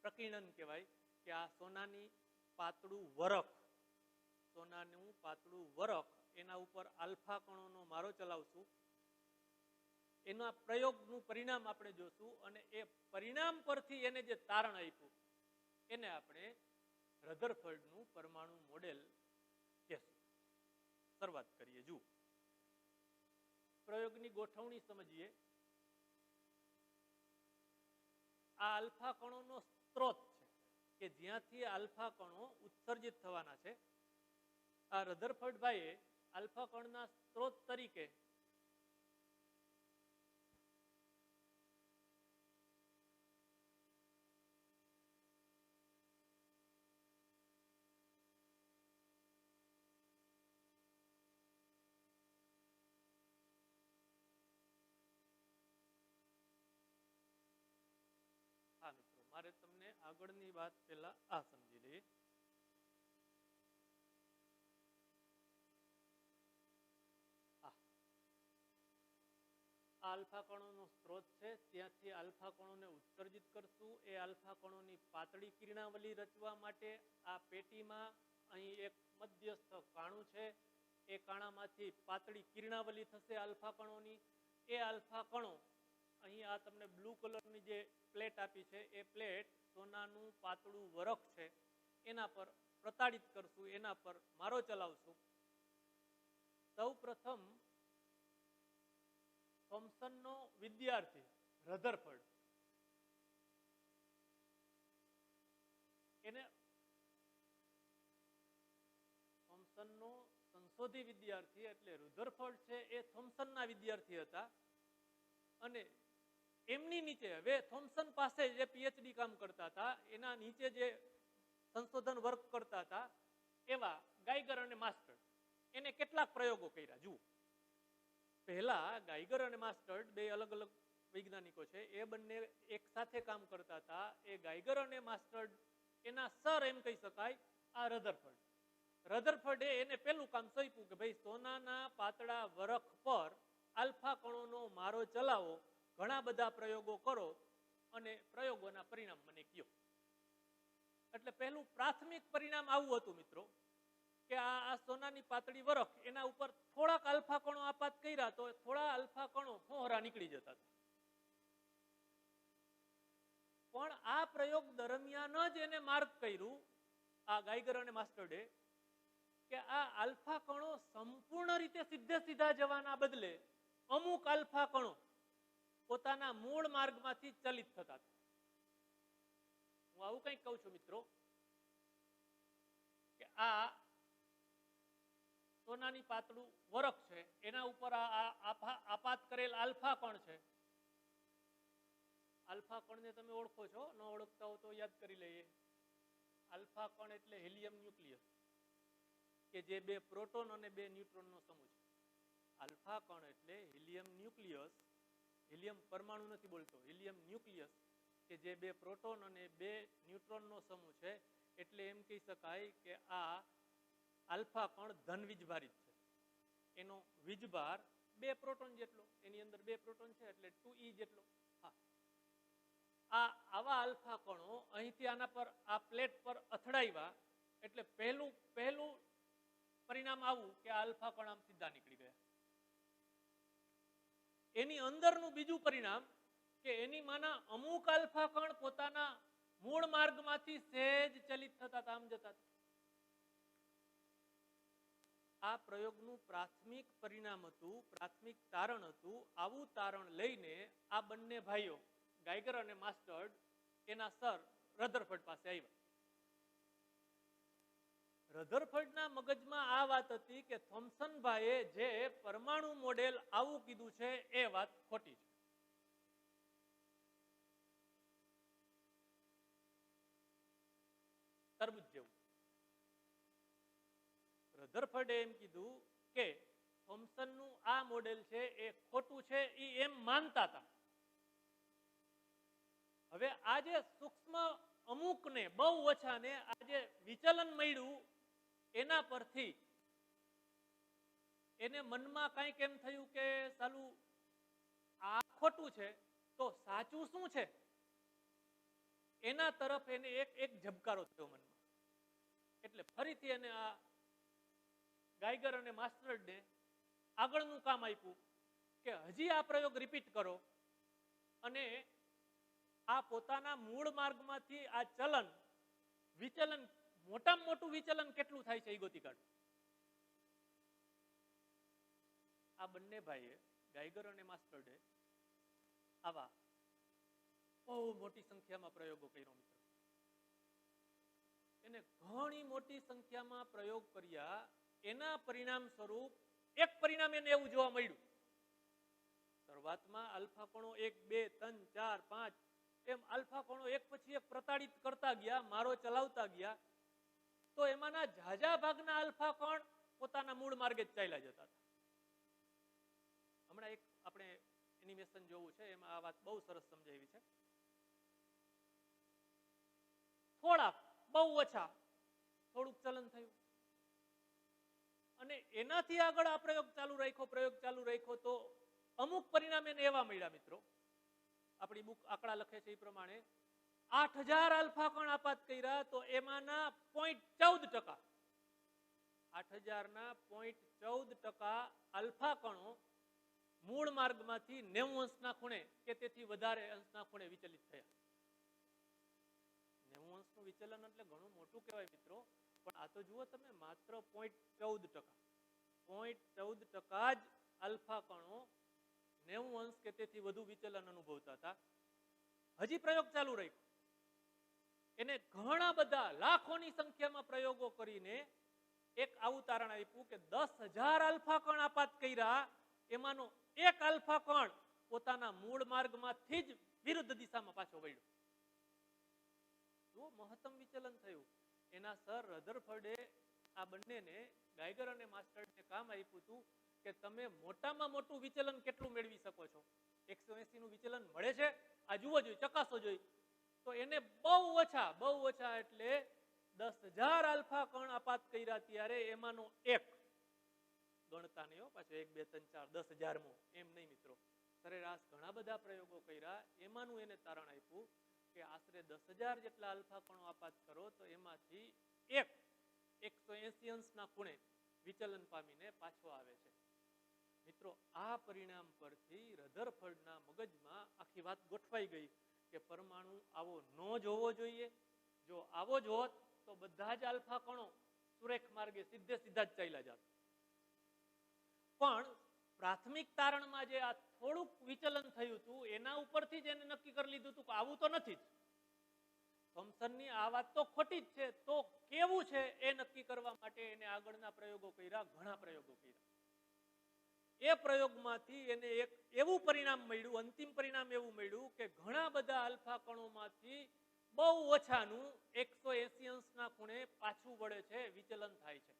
પ્રકીર્ણન કહેવાય કે આ સોનાની પાતળું વરખ, સોનાનું પાતળું વરખ, એના ઉપર આલ્ફા કણોનો મારો ચલાવશું, એના પ્રયોગનું પરિણામ આપણે જોશું, અને એ પરિણામ પરથી એને જે તારણ આપ્યું એને આપણે રધરફર્ડનું પરમાણુ મોડેલ કહેશું. શરૂઆત કરીએ. જુઓ, પ્રયોગની ગોઠવણી સમજીએ. આ આલ્ફા કણોનો સ્ત્રોત છે કે જ્યાંથી આલ્ફા કણો ઉત્સર્જિત થવાના છે. આ રધરફર્ડભાઈએ આલ્ફા કણના સ્ત્રોત તરીકે મારે તમને આગળની વાત પહેલા આ સમજી લઈએ. આલ્ફા કણોનો સ્ત્રોત છે, ત્યાંથી આલ્ફા કણોને ઉત્સર્જિત કરશું. એ આલ્ફા કણોની પાતળી કિરણાવલી રચવા માટે આ પેટીમાં અહીં એક મધ્યસ્થ કાણું છે. એ કાણામાંથી પાતળી કિરણાવલી થશે આલ્ફા કણોની. એ આલ્ફા કણો અહીં આ તમને બ્લુ કલરની જે પ્લેટ આપી છે એ પ્લેટ સોનાનું પાતળું વરખ છે એના પર પ્રતાડિત કરશું, એના પર મારો ચલાવશું. સૌ પ્રથમ થોમ્સનનો વિદ્યાર્થી રધરફર્ડ એને થોમ્સનનો સંશોધી વિદ્યાર્થી એટલે રધરફર્ડ છે એ થોમ્સનના વિદ્યાર્થી હતા. અને એમની નીચે હવે થોમ્સન પાસે જે પીએચડી કામ કરતા હતા એના નીચે જે સંશોધન વર્ક કરતા હતા એવા ગાઈગર અને માસ્ટર્ડ એને કેટલાક પ્રયોગો કર્યા. જુઓ, પહેલા ગાઈગર અને માસ્ટર્ડ બે અલગ અલગ વૈજ્ઞાનિકો છે, એ બંને એક સાથે કામ કરતા હતા. એ ગાઈગર અને માસ્ટર્ડ એના સર એમ કહી શકાય આ રધરફર્ડ. રધરફર્ડે એને પેલું કામ સોંપ્યું કે ભાઈ સોનાના પાતળા વરખ પર આલ્ફા કણોનો મારો ચલાવો, ઘણા બધા પ્રયોગો કરો અને પ્રયોગોના પરિણામ મને કયો. એટલે પહેલું પ્રાથમિક પરિણામ આવું હતું મિત્રો કે આ સોનાની પાતળી વરખ એના ઉપર થોડાક આલ્ફા કણો આપાત કર્યા તો થોડા આલ્ફા કણો ફોહરા નીકળી જતા હતા. પણ આ પ્રયોગ દરમિયાન જ એને માર્ક કર્યું આ ગાઈગર અને માસ્ટર્ડે કે આ આલ્ફા કણો સંપૂર્ણ રીતે સીધે સીધા જવાના બદલે અમુક આલ્ફા કણો પોતાના મૂળ માર્ગમાંથી ચલિત થતા હતા. હું આવું કંઈક કહું છું મિત્રો કે આ સોનાની પાતળું વરખ છે એના ઉપર આપાત કરેલ આલ્ફા કણ છે. આલ્ફા કણને તમે ઓળખો છો, ન ઓળખતા હો તો યાદ કરી લઈએ. આલ્ફા કણ એટલે હિલિયમ ન્યુક્લિયસ કે જે બે પ્રોટોન અને બે ન્યુટ્રોનનો સમૂહ છે. આલ્ફા કણ એટલે હિલિયમ ન્યુક્લિયસ, હિલિયમ પરમાણુ નથી બોલતો, હિલિયમ ન્યુક્લિયસ કે જે બે પ્રોટોન અને બે ન્યુટ્રોનનો સમૂહ છે. એટલે એમ કહી શકાય કે આ આલ્ફા કણ ધન વીજભારિત છે. એનો વીજભાર બે પ્રોટોન જેટલો, એની અંદર બે પ્રોટોન છે એટલે 2e જેટલો. આવા આલ્ફા કણો અહીંથી આના પર આ પ્લેટ પર અથડાવ્યા એટલે પહેલું પરિણામ આવું કે આલ્ફા કણ આમ સીધા નીકળી ગયા. એની અંદરનું બીજું પરિણામ કે એની માના અમુક આલ્ફા કણ પોતાના મૂળ માર્ગમાંથી સહેજ ચલિત થતા આમ જતા. આ પ્રયોગનું પ્રાથમિક પરિણામ હતું, પ્રાથમિક તારણ હતું. આવું તારણ લઈને આ બંને ભાઈઓ ગાઈગર અને માસ્ટર્ડ એના સર રધરફર્ડ પાસે આવ્યા. રધરફર્ડના મગજમાં આ વાત હતી કે થોમ્સન ભાઈએ જે પરમાણુ મોડેલ આવું કીધું છે એ વાત ખોટી છે. તરબૂચ જેવું. રધરફર્ડે એમ કીધું કે થોમ્સનનું આ મોડેલ છે એ ખોટું છે, એ એમ માનતા હતા. હવે આ જે સૂક્ષ્મ અમુકને બહુ ઓછાને આ જે વિચલન મળ્યું એના પરથી એને મનમાં કંઈક એમ થયું કે સાલું આ ખોટું છે તો સાચું શું છે, એના તરફ એને એક ઝબકારો થયો મનમાં. એટલે ફરીથી એને આ ગાઈગર અને માસ્ટર્ડને આગળનું કામ આપ્યું કે હજી આ પ્રયોગ રિપીટ કરો અને આ પોતાના મૂળ માર્ગમાંથી આ વિચલન મોટામાં મોટું વિચલન કેટલું થાય છે એ ગોતી કાઢો. આ બંને ભાઈએ ગાઈગર અને માસ્ટર્ડે આવા બહુ મોટી સંખ્યામાં પ્રયોગો કર્યો મિત્રો. એને ઘણી મોટી સંખ્યામાં પ્રયોગ કર્યા. એના પરિણામ સ્વરૂપ એક પરિણામ એને એવું જોવા મળ્યું. શરૂઆતમાં આલ્ફા કણો 1 2 3 4 5 એમ આલ્ફા કણો એક પછી એક પ્રતાડિત કરતા ગયા, મારો ચલાવતા ગયા. તો એમાંના ઝાઝા ભાગના આલ્ફા કણ પોતાના મૂળ માર્ગે જ ચાલ્યા જતા હતા. હમણાં એક આપણે એનિમેશન જોવું છે, એમાં આ વાત બહુ સરસ સમજાવી છે. બહુ ઓછા, થોડુંક ચલન થયું. અને એનાથી આગળ આ પ્રયોગ ચાલુ રાખ્યો તો અમુક પરિણામ એને એવા મળ્યા મિત્રો, આપણી બુક આંકડા લખે છે એ પ્રમાણે 8000 આલ્ફા કણ આપાત કર્યા તો એમાંના 0.14%, 8000 ના 0.14% આલ્ફા કણો મૂળ માર્ગમાંથી 90 અંશના ખૂણે કે તેથી વધારે અંશના ખૂણે વિચલિત થયા. 90 અંશનું વિચલન એટલે ઘણું મોટું કહેવાય મિત્રો, પણ આ તો જુઓ તમે, માત્ર 0.14%, 0.14% જ આલ્ફા કણો 90 અંશ કે તેથી વધુ વિચલન અનુભવતા હતા. હજી પ્રયોગ ચાલુ રાખ્યો, એને ઘણા બધા લાખોની સંખ્યામાં પ્રયોગો કરીને એક આવું તારણ આપ્યું કે 10,000 આલ્ફા કણ આપાત કર્યા, એમાંનો એક આલ્ફા કણ પોતાના મૂળ માર્ગમાંથી જ વિરુદ્ધ દિશામાં પાછો વળ્યો. જો મહત્તમ વિચલન થયું. એના સર રધરફર્ડે આ બંનેને, ગાયગર અને માસ્ટર્ડને કામ આપ્યું હતું કે તમે મોટામાં મોટું વિચલન કેટલું મેળવી શકો છો. 180 નું વિચલન મળે છે, આ જુઓ જોઈએ, ચકાસો જોઈએ. તો એને બહુ ઓછા એટલે 10,000 આલ્ફા કણ આપાત કર્યા ત્યારે એમાંનો એક, ગણતા નહીં હો પાછો, 1 2 3 4 10,000મો એમ નહીં મિત્રો, સરેરાશ ઘણા બધા પ્રયોગો કર્યા, એમાંનું એને તારણ આપ્યું કે આશરે 10,000 જેટલા આલ્ફા કણો આપાત કરો તો એમાંથી એક 180 અંશના ખૂણે વિચલન પામીને પાછો આવે છે. મિત્રો આ પરિણામ પરથી રધરફર્ડના મગજમાં આખી વાત ગોઠવાઈ ગઈ કે પરમાણુ આવો ન જ હોવો જોઈએ. જો આવો જ હોત તો બધા જ આલ્ફા કણો સુરેખ માર્ગે સીધા જ ચાલ્યા જાત. પણ પ્રાથમિક તારણમાં જે આ થોડુંક વિચલન થયું હતું એના ઉપરથી જ એને નક્કી કરી લીધું હતું કે આવું તો નથી જ. થોમ્સનની આ વાત તો ખોટી જ છે, તો કેવું છે એ નક્કી કરવા માટે એને આગળના પ્રયોગો કર્યા, ઘણા પ્રયોગો કર્યા. એ પ્રયોગમાંથી એને એક એવું પરિણામ મળ્યું, અંતિમ પરિણામ એવું મળ્યું કે ઘણા બધા આલ્ફા કણોમાંથી બહુ ઓછાનું 180 અંશના ખૂણે પાછું વળે છે, વિચલન થાય છે.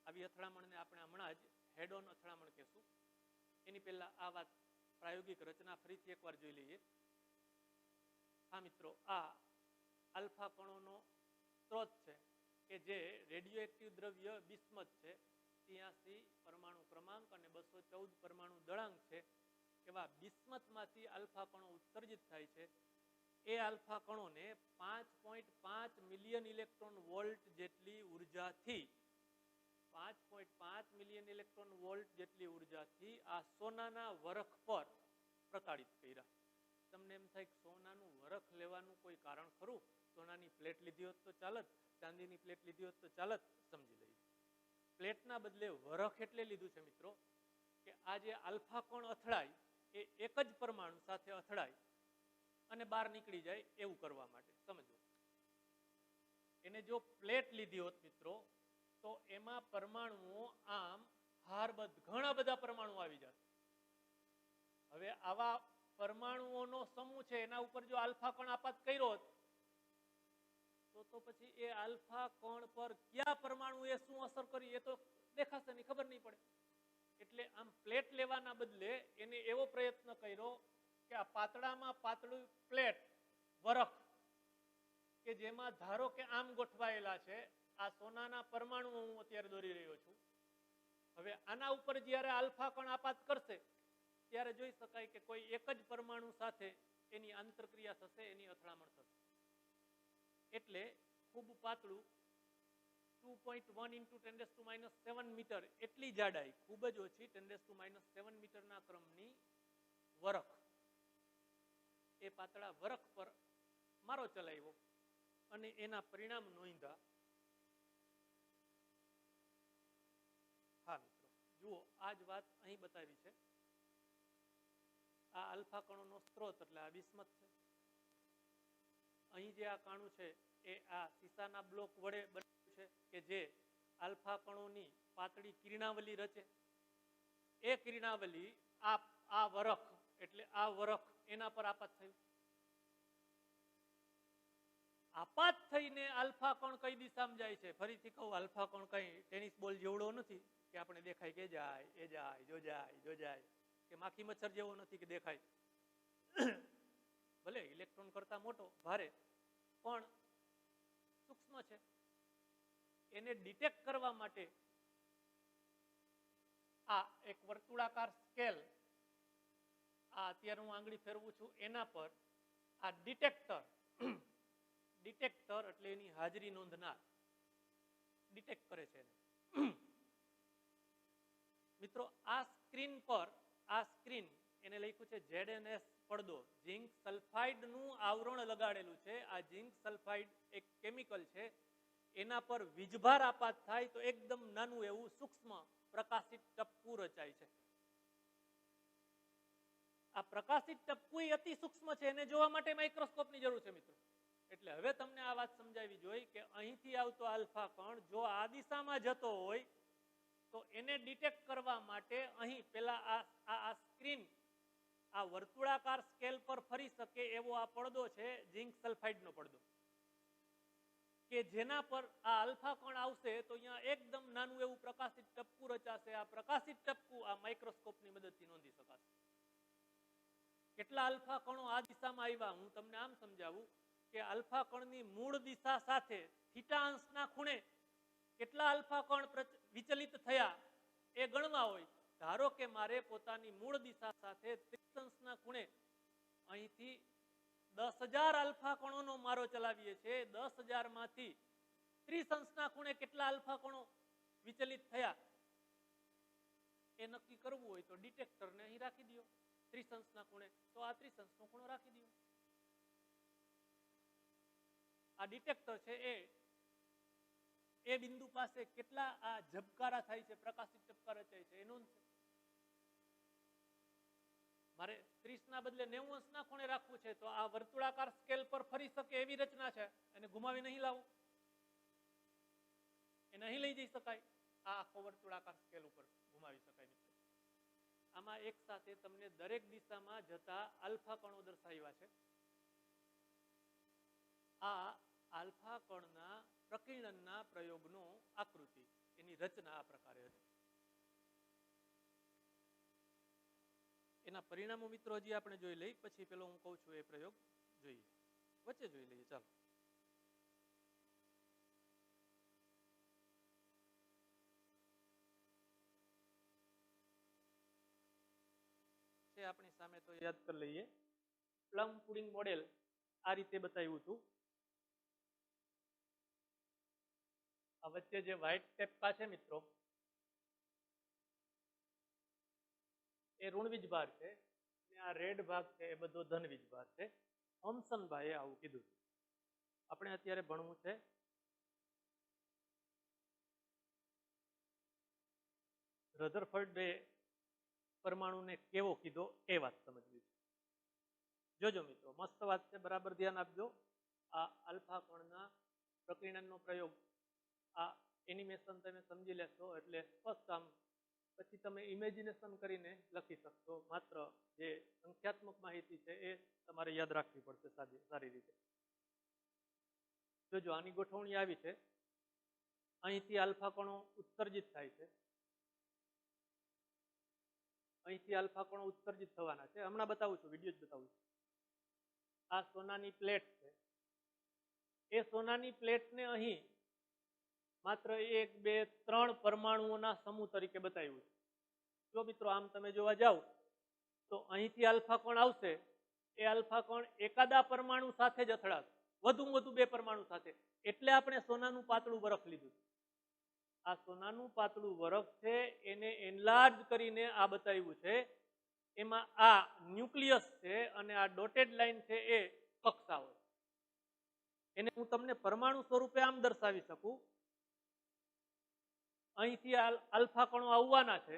આવી અથડામણને આપણે હમણાં જ હેડ ઓન અથડામણ કહેશું. એની પહેલા આ વાત પ્રાયોગિક રચના ફરીથી એકવાર જોઈ લઈએ. હા મિત્રો, આ આલ્ફા કણોનો સ્ત્રોત છે કે જે રેડિયો એક્ટિવ દ્રવ્ય બિસ્મથ છે, 83 પરમાણુ ક્રમાંક અને 214 પરમાણુ દળાંક છે. એવા બિસ્મથમાંથી આલ્ફા કણો ઉત્સર્જિત થાય છે. એ આલ્ફા કણોને 5.5 મિલિયન ઇલેક્ટ્રોન વોલ્ટ જેટલી ઉર્જાથી 5.5 મિલિયન ઇલેક્ટ્રોન વોલ્ટ જેટલી ઉર્જાથી આ સોનાના વરખ પર પ્રતાડિત કર્યા. તમને એમ થાય કે સોનાનું વરખ લેવાનું કોઈ કારણ ખરું? સોનાની પ્લેટ લીધી હોત તો ચાલત, ચાંદીની પ્લેટ લીધી હોત તો ચાલત, સમજી લઈએ. પ્લેટના બદલે વરખ એટલે લીધું છે મિત્રો કે આ જે આલ્ફા કણ અથડાય એ એક જ પરમાણુ સાથે અથડાય અને બહાર નીકળી જાય એવું કરવા માટે. સમજો, એને જો પ્લેટ લીધી હોત મિત્રો તો એમાં પરમાણુઓ આમ હારબદ્ધ ઘણા બધા પરમાણુ આવી જાય. હવે આવા પરમાણુઓનો સમૂહ છે, એના ઉપર જો આલ્ફા કણ આપાત કર્યો હોત તો પછી એ આલ્ફા કણ પર કયા પરમાણુએ શું અસર કરી એ તો દેખાશે નહીં, ખબર નહીં પડે. એટલે આમ પ્લેટ લેવાના બદલે એને એવો પ્રયત્ન કર્યો કે આ પાતળામાં પાતળું પ્લેટ વરખ કે જેમાં ધારો કે આમ ગોઠવાયેલા છે આ સોનાના પરમાણુઓ હું અત્યારે દોરી રહ્યો છું. હવે આના ઉપર જ્યારે આલ્ફા કણ આપાત કરશે ત્યારે જોઈ શકાય કે કોઈ એક જ પરમાણુ સાથે એની આંતરક્રિયા થશે, એની અથડામણ થશે. એટલે ખૂબ પાતળું 2.1 × 10⁻⁷ મીટર એટલી જાડાઈ, ખૂબ જ ઓછી 10⁻⁷ મીટરના ક્રમની વરખ, એ પાતળા વરખ પર મારો ચલાવ્યો અને એના પરિણામ નોંધ્યા. હા મિત્રો, જુઓ આ જ વાત અહીં બતાવી છે. આ આલ્ફા કણોનો સ્ત્રોત એટલે આ બિસ્મથ છે. અહીં જે આ કાણું છે એ આ સીસાના બ્લોક વડે બનેલું છે કે જે આલ્ફા કણોની પાતળી કિરણાવલી રચે. એ કિરણાવલી આ વરખ એટલે આ વરખ એના પર આપાત થયું. આપાત થઈને આલ્ફા કણ કઈ દિશામાં જાય છે? ફરીથી કહું, આલ્ફા કણ કઈ ટેનિસ બોલ જેવડો નથી કે આપણે દેખાય કે જાય એ જાય, જો જાય જો જાય, કે માખી મચ્છર જેવો નથી કે દેખાય. ભલે ઇલેક્ટ્રોન કરતા મોટો ભારે, પણ છે. એને ડિટેક્ટ કરવા માટે આ એક વર્તુળાકાર સ્કેલ, આ અત્યારે હું આંગળી ફેરવું છું એના પર આ ડિટેક્ટર એટલે એની હાજરી નોંધનાર ડિટેક્ટ કરે છે. મિત્રો આ સ્ક્રીન પર આ સ્ક્રીન એને લખ્યું છે ZNS પડદો, ઝિંક સલ્ફાઇડ નું આવરણ લગાડેલું છે. આ ઝિંક સલ્ફાઇડ એક કેમિકલ છે. એના પર વીજભાર આપાત થાય તો એકદમ નાનું એવું સૂક્ષ્મ પ્રકાશિત ટપકું રચાય છે. આ પ્રકાશિત ટપકું અતિ સૂક્ષ્મ છે, એને જોવા માટે માઇક્રોસ્કોપની જરૂર છે મિત્રો. એટલે હવે તમને આ વાત સમજાવી જોઈએ કે અહીંથી આવતો આલ્ફા કણ જો આ દિશામાં જતો હોય તો એને ડિટેક્ટ કરવા માટે અહીં પેલા આ સ્ક્રીન આ વર્તુળાકાર સ્કેલ પર ફરી શકે એવો આ પડદો છે, ઝિંક સલ્ફાઇડનો પડદો, કે જેના પર આ આલ્ફા કણ આવશે તો અહીંયા એકદમ નાનું એવું પ્રકાશિત ટપકું રચાશે. આ પ્રકાશિત ટપકું આ માઇક્રોસ્કોપની મદદથી નોંધી શકાશે. કેટલા આલ્ફા કણો આ દિશામાં આવ્યા હું તમને આમ સમજાવું કે આલ્ફા કણની મૂળ દિશા સાથે થીટા અંશના ખૂણે કેટલા આલ્ફા કણ વિચલિત થયા એ ગણવા હોય. ધારો કે મારે પોતાની મૂળ દિશા સાથે 30 અંશના ખૂણે અહીંથી 10,000 આલ્ફા કણોનો મારો ચલાવીએ છીએ. 10,000 માંથી 30 અંશના ખૂણે કેટલા આલ્ફા કણો વિચલિત થયા એ નક્કી કરવું હોય તો ડિટેક્ટરને અહીં રાખી દો 30 અંશના ખૂણે, તો આ 30 અંશનો ખૂણો રાખી દો. આ ડિટેક્ટર છે એ બિંદુ પાસે કેટલા આ ઝબકારા થાય છે, પ્રકાશિત ઝબકારા થાય છે એ નોંધશે. મારે 30 ના બદલે 90 અંશના ખૂણે રાખવું છે તો આ વર્તુળાકાર સ્કેલ પર ફરી શકે એવી રચના છે, એને ઘુમાવી નહીં લાવો, એને અહીં લઈ જઈ શકાય. આ આખો વર્તુળાકાર સ્કેલ ઉપર ઘુમાવી શકાય મિત્રો. આમાં એક સાથે તમને દરેક દિશામાં જતા આલ્ફા કણો દર્શાવ્યા છે. આ આલ્ફા કણના પ્રકીર્ણનના પ્રયોગનો આકૃતિ, એની રચના આ પ્રકારે હતી. એના પરિણામો મિત્રો હજી આપણે જોઈ લઈ, પછી પેલો હું કહું છું એ પ્રયોગ જોઈએ, વચ્ચે જોઈ લઈએ. ચાલો આપણી સામે તો યાદ કરી લઈએ. પ્લમ પુડિંગ મોડેલ આ રીતે બતાવ્યું હતું. આ વચ્ચે જે વ્હાઇટ ટેપકા છે મિત્રો એ ઋણ વીજભાર છે અને આ રેડ ભાગ છે એ બધો ધન વીજભાર છે. થોમ્સનભાઈએ આવું કીધું. આપણે અત્યારે ભણવું છે રધરફર્ડે પરમાણુને કેવો કીધો એ વાત સમજવી છે. જોજો મિત્રો, મસ્ત વાત છે, બરાબર ધ્યાન આપજો. આ આલ્ફા કણના પ્રકીર્ણનનો પ્રયોગ, આ એનિમેશન તમે સમજી લેશો એટલે સ્પષ્ટ આમ પછી તમે ઇમેજિનેશન કરીને લખી શકશો. માત્ર જે સંખ્યાત્મક માહિતી છે એ તમારે યાદ રાખવી પડશે સારી રીતે. જોજો આની ગોઠવણી આવી છે. અહીંથી આલ્ફા કણો ઉત્સર્જિત થાય છે, અહીંથી આલ્ફા કણો ઉત્સર્જિત થવાના છે. હમણાં બતાવું છું, વિડીયો જ બતાવું છું. આ સોનાની પ્લેટ છે. એ સોનાની પ્લેટને અહીં માત્ર 1, 2, 3 પરમાણુઓના સમૂહ તરીકે બતાવ્યું છે. જો મિત્રો આમ તમે જોવા જાઓ તો અહીંથી આલ્ફા કણ આવશે, એ આલ્ફા કણ એકાદા પરમાણુ સાથે જ અથડાશે, વધુમાં વધુ 2 પરમાણુ સાથે. એટલે આપણે સોનાનું પાતળું બરફ લીધું. આ સોનાનું પાતળું બરફ છે એને એનલાર્જ કરીને આ બતાવ્યું છે. એમાં આ ન્યુક્લિયસ છે અને આ ડોટેડ લાઈન છે એ કક્ષાઓ. એને હું તમને પરમાણુ સ્વરૂપે આમ દર્શાવી શકું. અહીંથી આલ્ફા કણો આવવાના છે,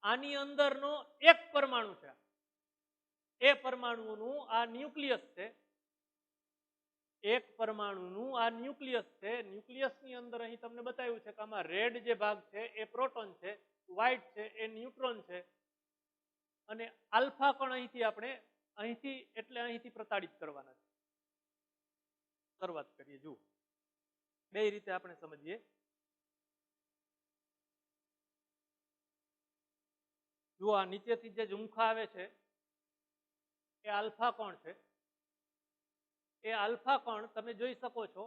આની અંદરનો એક પરમાણુ છે, એ પરમાણુનું આ ન્યુક્લિયસ છે. એક પરમાણુનું આ ન્યુક્લિયસ છે. ન્યુક્લિયસની અંદર અહીં તમને બતાવ્યું છે કે આમાં રેડ જે ભાગ છે એ પ્રોટોન છે, વ્હાઇટ છે એ ન્યુટ્રોન છે. અને આલ્ફા કણ અહીંથી આપણે અહીંથી પ્રતાડિત કરવાના છે. શરૂઆત કરીએ. જુઓ, બે રીતે આપણે સમજીએ. જુઓ, આ નીચેથી જે ઝુમખા આવે છે એ આલ્ફા કણ છે. એ આલ્ફા કણ તમે જોઈ શકો છો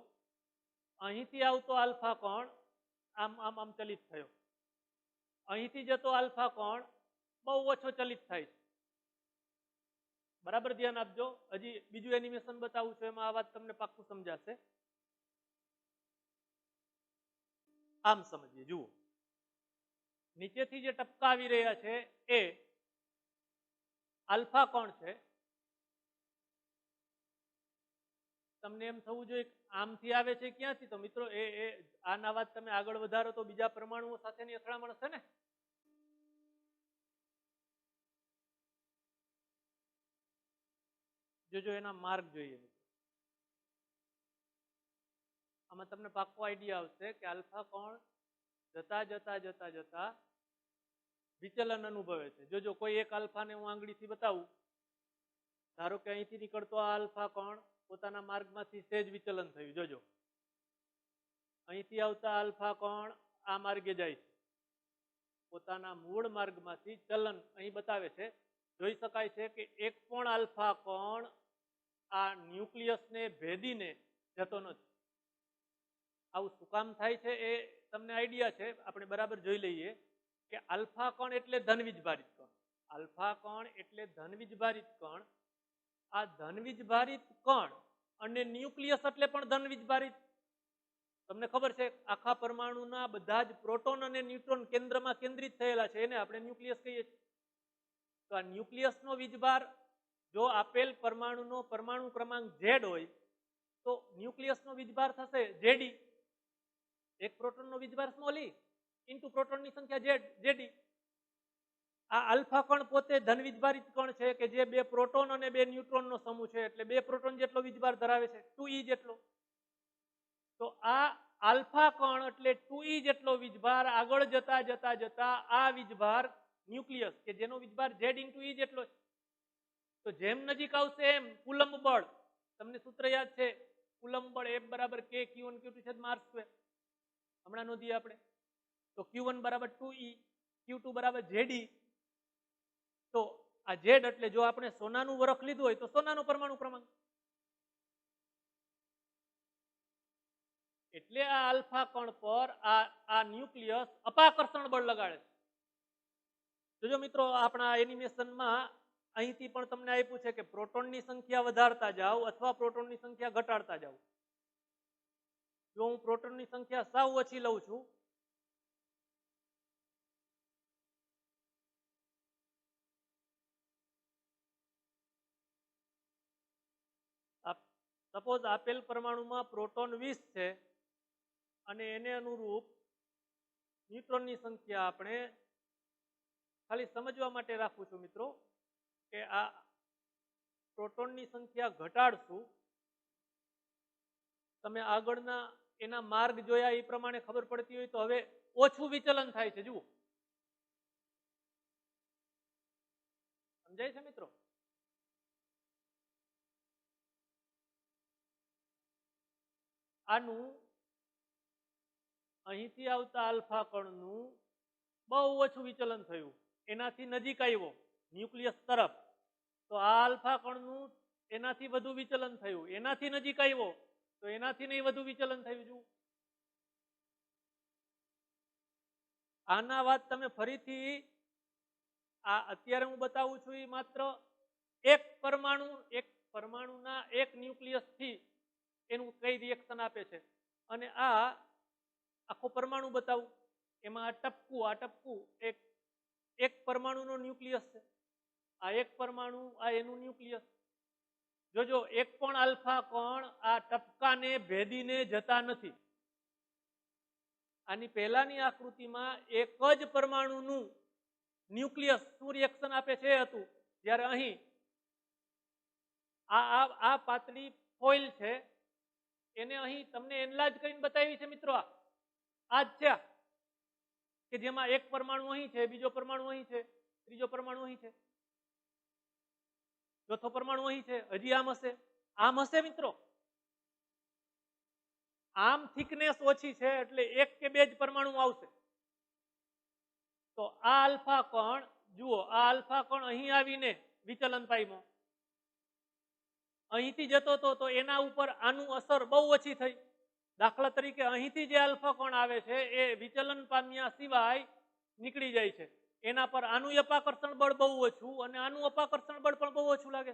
અહીંથી આવતો આલ્ફા કોણ આમ આમ આમ ચલિત થયો, અહીંથી જતો આલ્ફા કોણ બહુ ઓછો ચલિત થાય છે. બરાબર ધ્યાન આપજો. હજી બીજું એનિમેશન બતાવું છું, એમાં આ વાત તમને પાક્કું સમજાશે. આમ સમજીએ, જુઓ નીચેથી જે ટપકા આવી રહ્યા છે એ આલ્ફા કોણ છે. તમને એમ થવું જોઈએ આમથી આવે છે ક્યાંથી, તો મિત્રો એ આના વાત તમે આગળ વધારો તો બીજા પરમાણુઓ સાથેની અથડામણ હશે ને. જોજો એના માર્ગ જોઈએ. આમાં તમને પાક્કો આઈડિયા આવશે કે આલ્ફા કોણ જતા જતા જતા જતા વિચલન અનુભવે છે. જોજો કોઈ એક આલ્ફાને હું આંગળીથી બતાવું, ધારો કે અહીંથી નીકળતો આ આલ્ફા કોણ પોતાના માર્ગમાંથી સહેજ વિચલન થયું. જોજો અહીંથી આવતા આલ્ફા કોણ આ માર્ગે જાય છે, પોતાના મૂળ માર્ગમાંથી ચલન અહીં બતાવે છે. જોઈ શકાય છે કે એક પણ આલ્ફા કોણ આ ન્યુક્લિયસને ભેદીને જતો નથી. આવું શું કામ થાય છે એ તમને આઈડિયા છે, આપણે બરાબર જોઈ લઈએ કે આલ્ફા કોણ એટલે ધનવીજભારિત કણ. આલ્ફા કોણ એટલે ધનવીજભારિત કણ. આ ધનવીજભારિત કણ અને ન્યુક્લિયસ એટલે પણ ધનવીજભારિત. તમને ખબર છે આખા પરમાણુના બધા જ પ્રોટોન અને ન્યુટ્રોન કેન્દ્રમાં કેન્દ્રિત થયેલા છે, એને આપણે ન્યુક્લિયસ કહીએ છીએ. તો આ ન્યુક્લિયસનો વીજભાર જો આપેલ પરમાણુનો પરમાણુ ક્રમાંક Z હોય તો ન્યુક્લિયસનો વીજભાર થશે Zd. એક પ્રોટોનનો વીજભાર સ્મોલ e ઇન્ટુ પ્રોટોનની સંખ્યા Zd. આ આલ્ફા કણ પોતે ધનવીજભારિત કણ છે કે જે બે પ્રોટોન અને બે ન્યુટ્રોનનો સમૂહ છે, એટલે બે પ્રોટોન જેટલો વીજભાર ધરાવે છે, 2e જેટલો. તો આ આલ્ફા કણ એટલે 2e જેટલો વીજભાર આગળ જતા જતા જતા આ વીજભાર ન્યુક્લિયસ કે જેનો વીજભાર Z ઇન્ટુ e જેટલો છે. તો જેમ નજીક આવશે એમ કુલંબ બળ, તમને સૂત્ર યાદ છે, કુલંબ બળ F બરાબર K Q1 Q2 છેદમાં R સ્ક્વેર. હમણાં નોંધીએ આપણે. તો Q1 બરાબર 2e, Q2 બરાબર Zd. તો આ Z એટલે જો આપણે સોનાનું વરખ લીધું હોય તો સોનાનો પરમાણુ ક્રમાંક. એટલે આ આલ્ફા કણ પર આ ન્યુક્લિયસ અપાકર્ષણ બળ લગાડે છે. જોજો મિત્રો આપણા એનિમેશનમાં અહીંથી પણ તમને આપ્યું છે કે પ્રોટોનની સંખ્યા વધારતા જાઓ અથવા પ્રોટોનની સંખ્યા ઘટાડતા જાઓ. જો હું પ્રોટોનની સંખ્યા સાવ ઓછી લઉં છું, સપોઝ આપેલ પરમાણુમાં પ્રોટોન 20 છે અને એને અનુરૂપ ન્યુટ્રોનની સંખ્યા આપણે ખાલી સમજવા માટે રાખું છું મિત્રો કે આ પ્રોટોનની સંખ્યા ઘટાડશું. તમે આગળના એના માર્ગ જોયા એ પ્રમાણે ખબર પડતી હોય તો હવે ઓછું વિચલન થાય છે. જુઓ સમજાય છે મિત્રો. આનું અહીંથી આવતા આલ્ફા કણનું બહુ ઓછું વિચલન થયું, એનાથી નજીક આવ્યો ન્યુક્લિયસ તરફ, તો આ આલ્ફા કણનું એનાથી વધુ વિચલન થયું, એનાથી નજીક આવ્યો તો એનાથી નહીં વધુ વિચલન થયું. જુઓ આના વાત તમે ફરીથી આ અત્યારે હું બતાવું છું એ માત્ર એક પરમાણુના એક ન્યુક્લિયસ થી એનું કઈ રિએક્શન આપે છે, અને આ આખો પરમાણુ બતાવું એમાં આ ટપકું એક પરમાણુનો ન્યુક્લિયસ છે. આ એક પરમાણુ આ એનું ન્યુક્લિયસ. જોજો એક પણ આલ્ફા કોણ આ ટપકાને ભેદીને જતા નથી. આની પહેલાની આકૃતિમાં એક જ પરમાણુનું ન્યુક્લિયસ શું રિએક્શન આપે છે હતું, જ્યારે અહીં આ પાતળી ફોઇલ છે એને અહીં તમને એનલાર્જ કરીને બતાવી છે મિત્રો. આ જ છે કે જેમાં એક પરમાણુ અહીં છે, બીજો પરમાણુ અહીં છે, ત્રીજો પરમાણુ અહીં છે, ચોથો પરમાણુ અહીં છે, હજી આમ હશે મિત્રો. આમ થિકનેસ ઓછી છે એટલે એક કે બે જ પરમાણુ આવશે. તો આ આલ્ફા કણ જુઓ, આ આલ્ફા કણ અહીં આવીને વિચલન પામ્યો, અહીંથી જતો હતો તો એના ઉપર આનું અસર બહુ ઓછી થઈ. દાખલા તરીકે અહીંથી જે આલ્ફા કોણ આવે છે એ વિચલન પામ્યા સિવાય નીકળી જાય છે. એના પર આનું અપાકર્ષણ બળ બહુ ઓછું અને આનું અપાકર્ષણ બળ પણ બહુ ઓછું લાગે.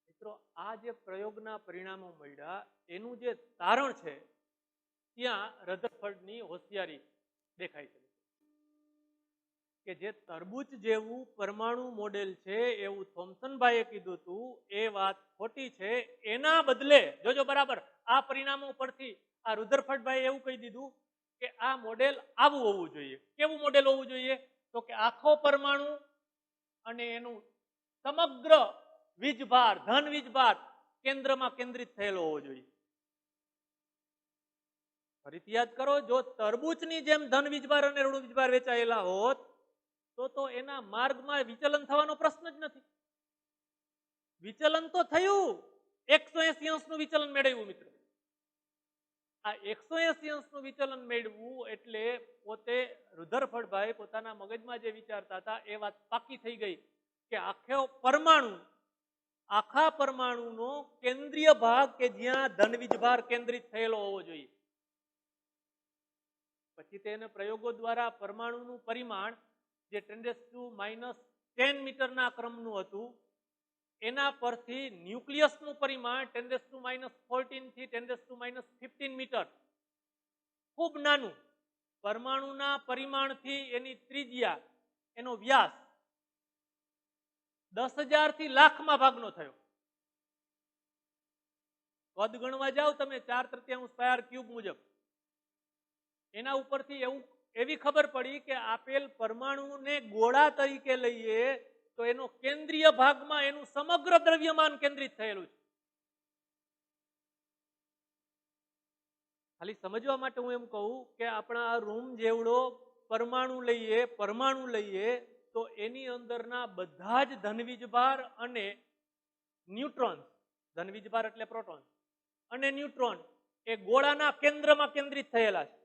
મિત્રો આ જે પ્રયોગના પરિણામો મળ્યા એનું જે તારણ છે ત્યાં રધરફર્ડની હોશિયારી દેખાય છે કે જે તરબૂચ જેવું પરમાણુ મોડેલ છે એવું થોમ્સનભાઈએ કીધું હતું એ વાત ખોટી છે. એના બદલે જોજો બરાબર આ પરિણામો પરથી આ રુધરફર્ડભાઈએ એવું કહી દીધું કે આ મોડેલ આવું હોવું જોઈએ. કેવું મોડેલ હોવું જોઈએ? તો કે આખો પરમાણુ અને એનું સમગ્ર વીજભાર ધન વીજભાર કેન્દ્રમાં કેન્દ્રિત થયેલો હોવો જોઈએ. ફરીથી યાદ કરો, જો તરબૂચની જેમ ધન વીજભાર અને ઋણ વીજભાર વેચાયેલા હોત તો એના માર્ગમાં વિચલન થવાનો પ્રશ્ન જ નથી. વિચલન તો થયું, 180 અંશનું વિચલન મેળવ્યું મિત્રો. આ 180 અંશનું વિચલન મેળવવું એટલે પોતે રુધરફર્ડભાઈ પોતાના મગજમાં જે વિચારતા હતા એ વાત પાકી થઈ ગઈ કે આખા પરમાણુનો કેન્દ્રીય ભાગ કે જ્યાં ધન વીજભાર કેન્દ્રિત થયેલો હોવો જોઈએ. પછી તેને પ્રયોગો દ્વારા પરમાણુનું પરિમાણ જે 10⁻10 મીટરના ક્રમનું હતું એના પરથી ન્યુક્લિયસનું પરિમાણ 10⁻14 થી 10⁻15 મીટર ખૂબ નાનું, પરમાણુના પરિમાણથી એની ત્રિજ્યા એનો વ્યાસ 10,000 થી લાખમાં ભાગનો થયો. કદ ગણવા જાઓ તમે 4/3 પાયર ક્યુબ મુજબ, એના ઉપરથી એવી ખબર પડી કે આપેલ પરમાણુને ગોળા તરીકે લઈએ તો એનો કેન્દ્રીય ભાગમાં એનું સમગ્ર દ્રવ્યમાન કેન્દ્રિત થયેલું છે. ખાલી સમજવા માટે હું એમ કહું કે આપણા રૂમ જેવડો પરમાણુ લઈએ તો એની અંદરના બધા જ ધનવીજભાર અને ન્યુટ્રોન, ધનવીજભાર એટલે પ્રોટોન અને ન્યુટ્રોન એ ગોળાના કેન્દ્રમાં કેન્દ્રિત થયેલા છે.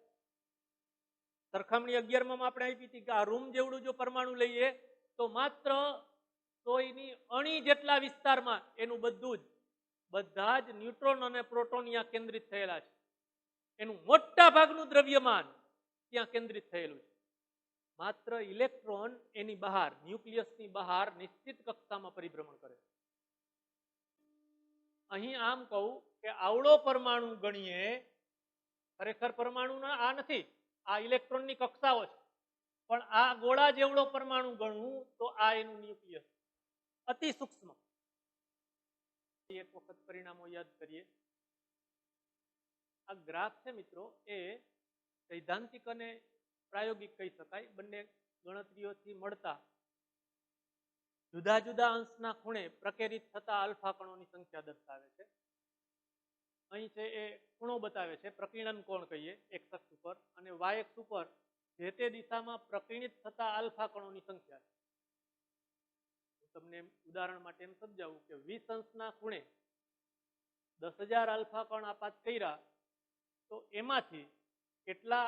સરખામણી 11 માં આપણે આપી હતી કે આ રૂમ જેવડું જો પરમાણુ લઈએ તો માત્ર 100ની અણી જેટલા વિસ્તારમાં એનું બધા જ ન્યુટ્રોન અને પ્રોટોન ત્યાં કેન્દ્રિત થયેલા છે. એનું મોટા ભાગનું દ્રવ્યમાન ત્યાં કેન્દ્રિત થયેલું છે. માત્ર ઇલેક્ટ્રોન એની બહાર, ન્યુક્લિયસની બહાર નિશ્ચિત કક્ષામાં પરિભ્રમણ કરે છે. અહીં આમ કહું કે આવડો પરમાણુ ગણીએ, ખરેખર પરમાણુના આ નથી, આ ઇલેક્ટ્રોનની કક્ષાઓ છે, પણ આ ગોળા જેવડો પરમાણુ ગણવું તો આ એનું ન્યુક્લિયસ અતિ સૂક્ષ્મ. એક વખત પરિણામો યાદ કરીએ. આ ગ્રાફ છે મિત્રો એ સૈદ્ધાંતિક અને પ્રાયોગિક કહી શકાય. બંને ગણતરીઓથી મળતા જુદા જુદા અંશના ખૂણે પ્રકેરિત થતા આલ્ફા કણોની સંખ્યા દર્શાવે છે. અહીં છે એ ખૂણો બતાવે છે, પ્રકીર્ણન કોણ કહીએ એક્સ અક્ષ ઉપર, અને વાય અક્ષ ઉપર જે તે દિશામાં પ્રકીર્ણિત થતા આલ્ફા કણોની સંખ્યા છે. હું તમને ઉદાહરણ માટે એમ સમજાવું કે 20 અંશના ખૂણે 10,000 આલ્ફા કણ આપાત કર્યા તો એમાંથી કેટલા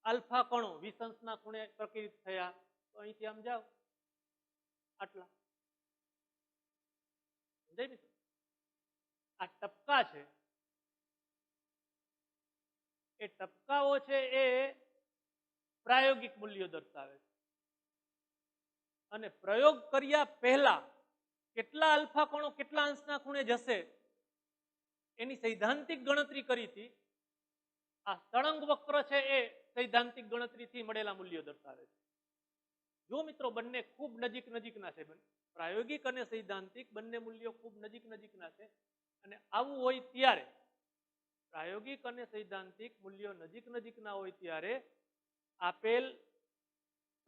આલ્ફા કણો 20 અંશના ખૂણે પ્રકીર્ણિત થયા? તો અહીંથી આમ જાઓ, આટલા. સમજાય મિત્રો? આ ટપકા છે, એ ટપકાઓ છે એ પ્રાયોગિક મૂલ્યો દર્શાવે છે. અને પ્રયોગ કર્યા પહેલા કેટલા આલ્ફા કણો કેટલા અંશના ખૂણે જશે એની સૈદ્ધાંતિક ગણતરી કરી હતી. આ સળંગ વક્ર છે એ સૈદ્ધાંતિક ગણતરીથી મળેલા મૂલ્યો દર્શાવે છે. જો મિત્રો બંને ખૂબ નજીકના છે, પ્રાયોગિક અને સૈદ્ધાંતિક બંને મૂલ્યો ખૂબ નજીકના છે, અને આવું હોય ત્યારે પ્રાયોગિક અને સૈદ્ધાંતિક મૂલ્યો નજીકના હોય ત્યારે આપેલ